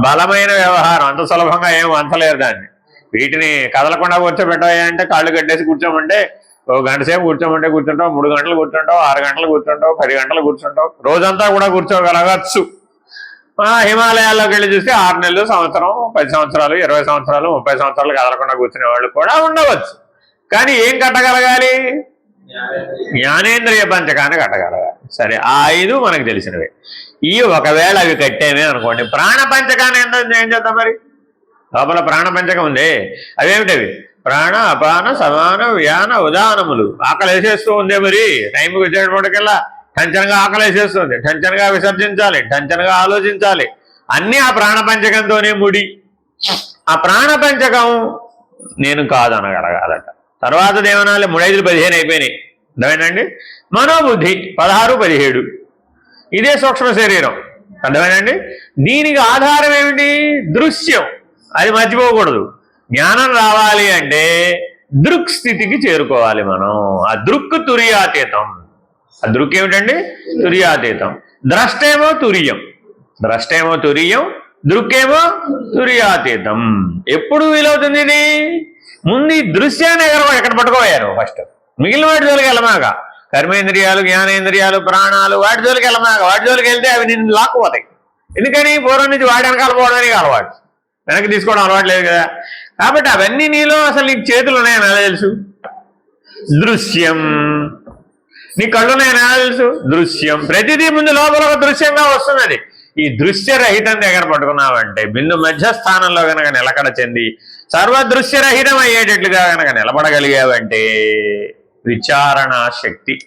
[SPEAKER 1] బలమైన వ్యవహారం. అంత సులభంగా ఏం వంచలేరు దాన్ని. వీటిని కదలకుండా కూర్చోబెట్టాయంటే కాళ్ళు కట్టేసి కూర్చోమంటే 1 గంట సేపు కూర్చోమంటే కూర్చుంటావు, 3 గంటలు కూర్చుంటావు, 6 గంటలు కూర్చుంటావు, 10 గంటలు కూర్చుంటావు, రోజంతా కూడా కూర్చోగలగచ్చు. హిమాలయాల్లోకి వెళ్ళి చూస్తే 6 నెలలు, సంవత్సరం, 10 సంవత్సరాలు, 20 సంవత్సరాలు, 30 సంవత్సరాలు కదలకుండా కూర్చునే వాళ్ళు కూడా ఉండవచ్చు. కానీ ఏం కట్టగలగాలి? జ్ఞానేంద్రియ పంచకాన్ని కట్టగలగాలి. సరే, ఆ 5 మనకు తెలిసినవే. ఈ ఒకవేళ అవి కట్టేమే అనుకోండి, ప్రాణ పంచకాన్ని ఏం చేద్దాం మరి? లోపల ప్రాణ పంచకం ఉంది. అవేమిటవి? ప్రాణ అపాన సమాన వ్యాన ఉదానములు. ఆకలి వేసేస్తూ ఉంది. మరి టైంకి వచ్చేటప్పటికల్లా టంచనగా ఆకలి వేసేస్తుంది, టంచనగా విసర్జించాలి, టంచనగా ఆలోచించాలి. అన్నీ ఆ ప్రాణ పంచకంతోనే ముడి. ఆ ప్రాణ పంచకం నేను కాదనగలగాలట. తర్వాత దేవనాలు 3, 5, 15 అయిపోయినాయి. అర్థమేనండి. మనోబుద్ధి 16, 17. ఇదే సూక్ష్మ శరీరం. అర్థమేనండి. దీనికి ఆధారం ఏమిటి? దృశ్యం. అది మర్చిపోకూడదు. జ్ఞానం రావాలి అంటే దృక్ స్థితికి చేరుకోవాలి మనం. ఆ దృక్ తుర్యాతీతం. ఆ దృక్ ఏమిటండి? తుర్యాతీతం. ద్రష్టేమో తుర్యం, ద్రష్టేమో తుర్యం, దృక్కేమో తుర్యాతీతం. ఎప్పుడు వీలవుతుంది ఇది? ముందు ఈ దృశ్యాన్ని ఎక్కడ పట్టుకోయారు ఫస్ట్. మిగిలిన వాటి జోలికి వెళ్ళమాక. కర్మేంద్రియాలు, జ్ఞానేంద్రియాలు, ప్రాణాలు, వాటి జోలికి వెళ్ళమాక. వాటి జోలికి వెళ్తే అవి నిన్ను లాక్కుపోతాయి. ఎందుకని? పూర్వం నుంచి వాటి వెనకాల పోవడానికి అలవాటు, వెనక్కి తీసుకోవడం అలవాటు లేదు కదా. కాబట్టి అవన్నీ నీలో అసలు నీకు చేతులు ఉన్నాయని ఎలా తెలుసు? దృశ్యం. నీ కళ్ళు నేను ఎలా తెలుసు? దృశ్యం. ప్రతిదీ ముందు లోపల ఒక దృశ్యంగా వస్తున్నది. ఈ దృశ్యరహితం దగ్గర పట్టుకున్నావంటే బిందు మధ్య స్థానంలో కనుక నిలకడ చెంది సర్వదృశ్యరహితం అయ్యేటట్లుగా కనుక నిలబడగలిగావంటే విచారణ శక్తి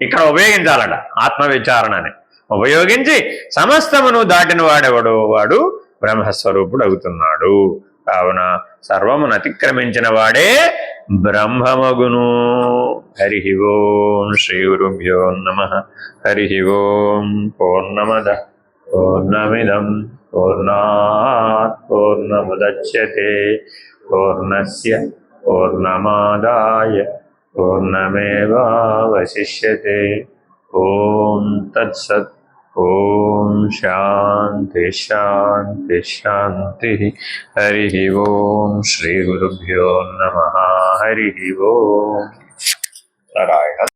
[SPEAKER 1] ఇక్కడ ఉపయోగించాలట. ఆత్మవిచారణని ఉపయోగించి సమస్తమును దాటిన వాడెవడో వాడు బ్రహ్మస్వరూపుడు అవుతున్నాడు. కావున సర్వమును అతిక్రమించిన వాడే బ్రహ్మమగును. హరి ఓం. శ్రీ గురుభ్యో నమః. హరి ఓం. పూర్ణమద పూర్ణమిదం పూర్ణాత్ పూర్ణముదచ్యతే పూర్ణస్య పూర్ణమాదాయ పూర్ణమేవావశిష్యతే. ఓం తత్సత్. ఓం శాంతి శాంతి శాంతి. హరి ఓం. శ్రీ గురుభ్యో నమః. హరి ఓం. నారాయణ.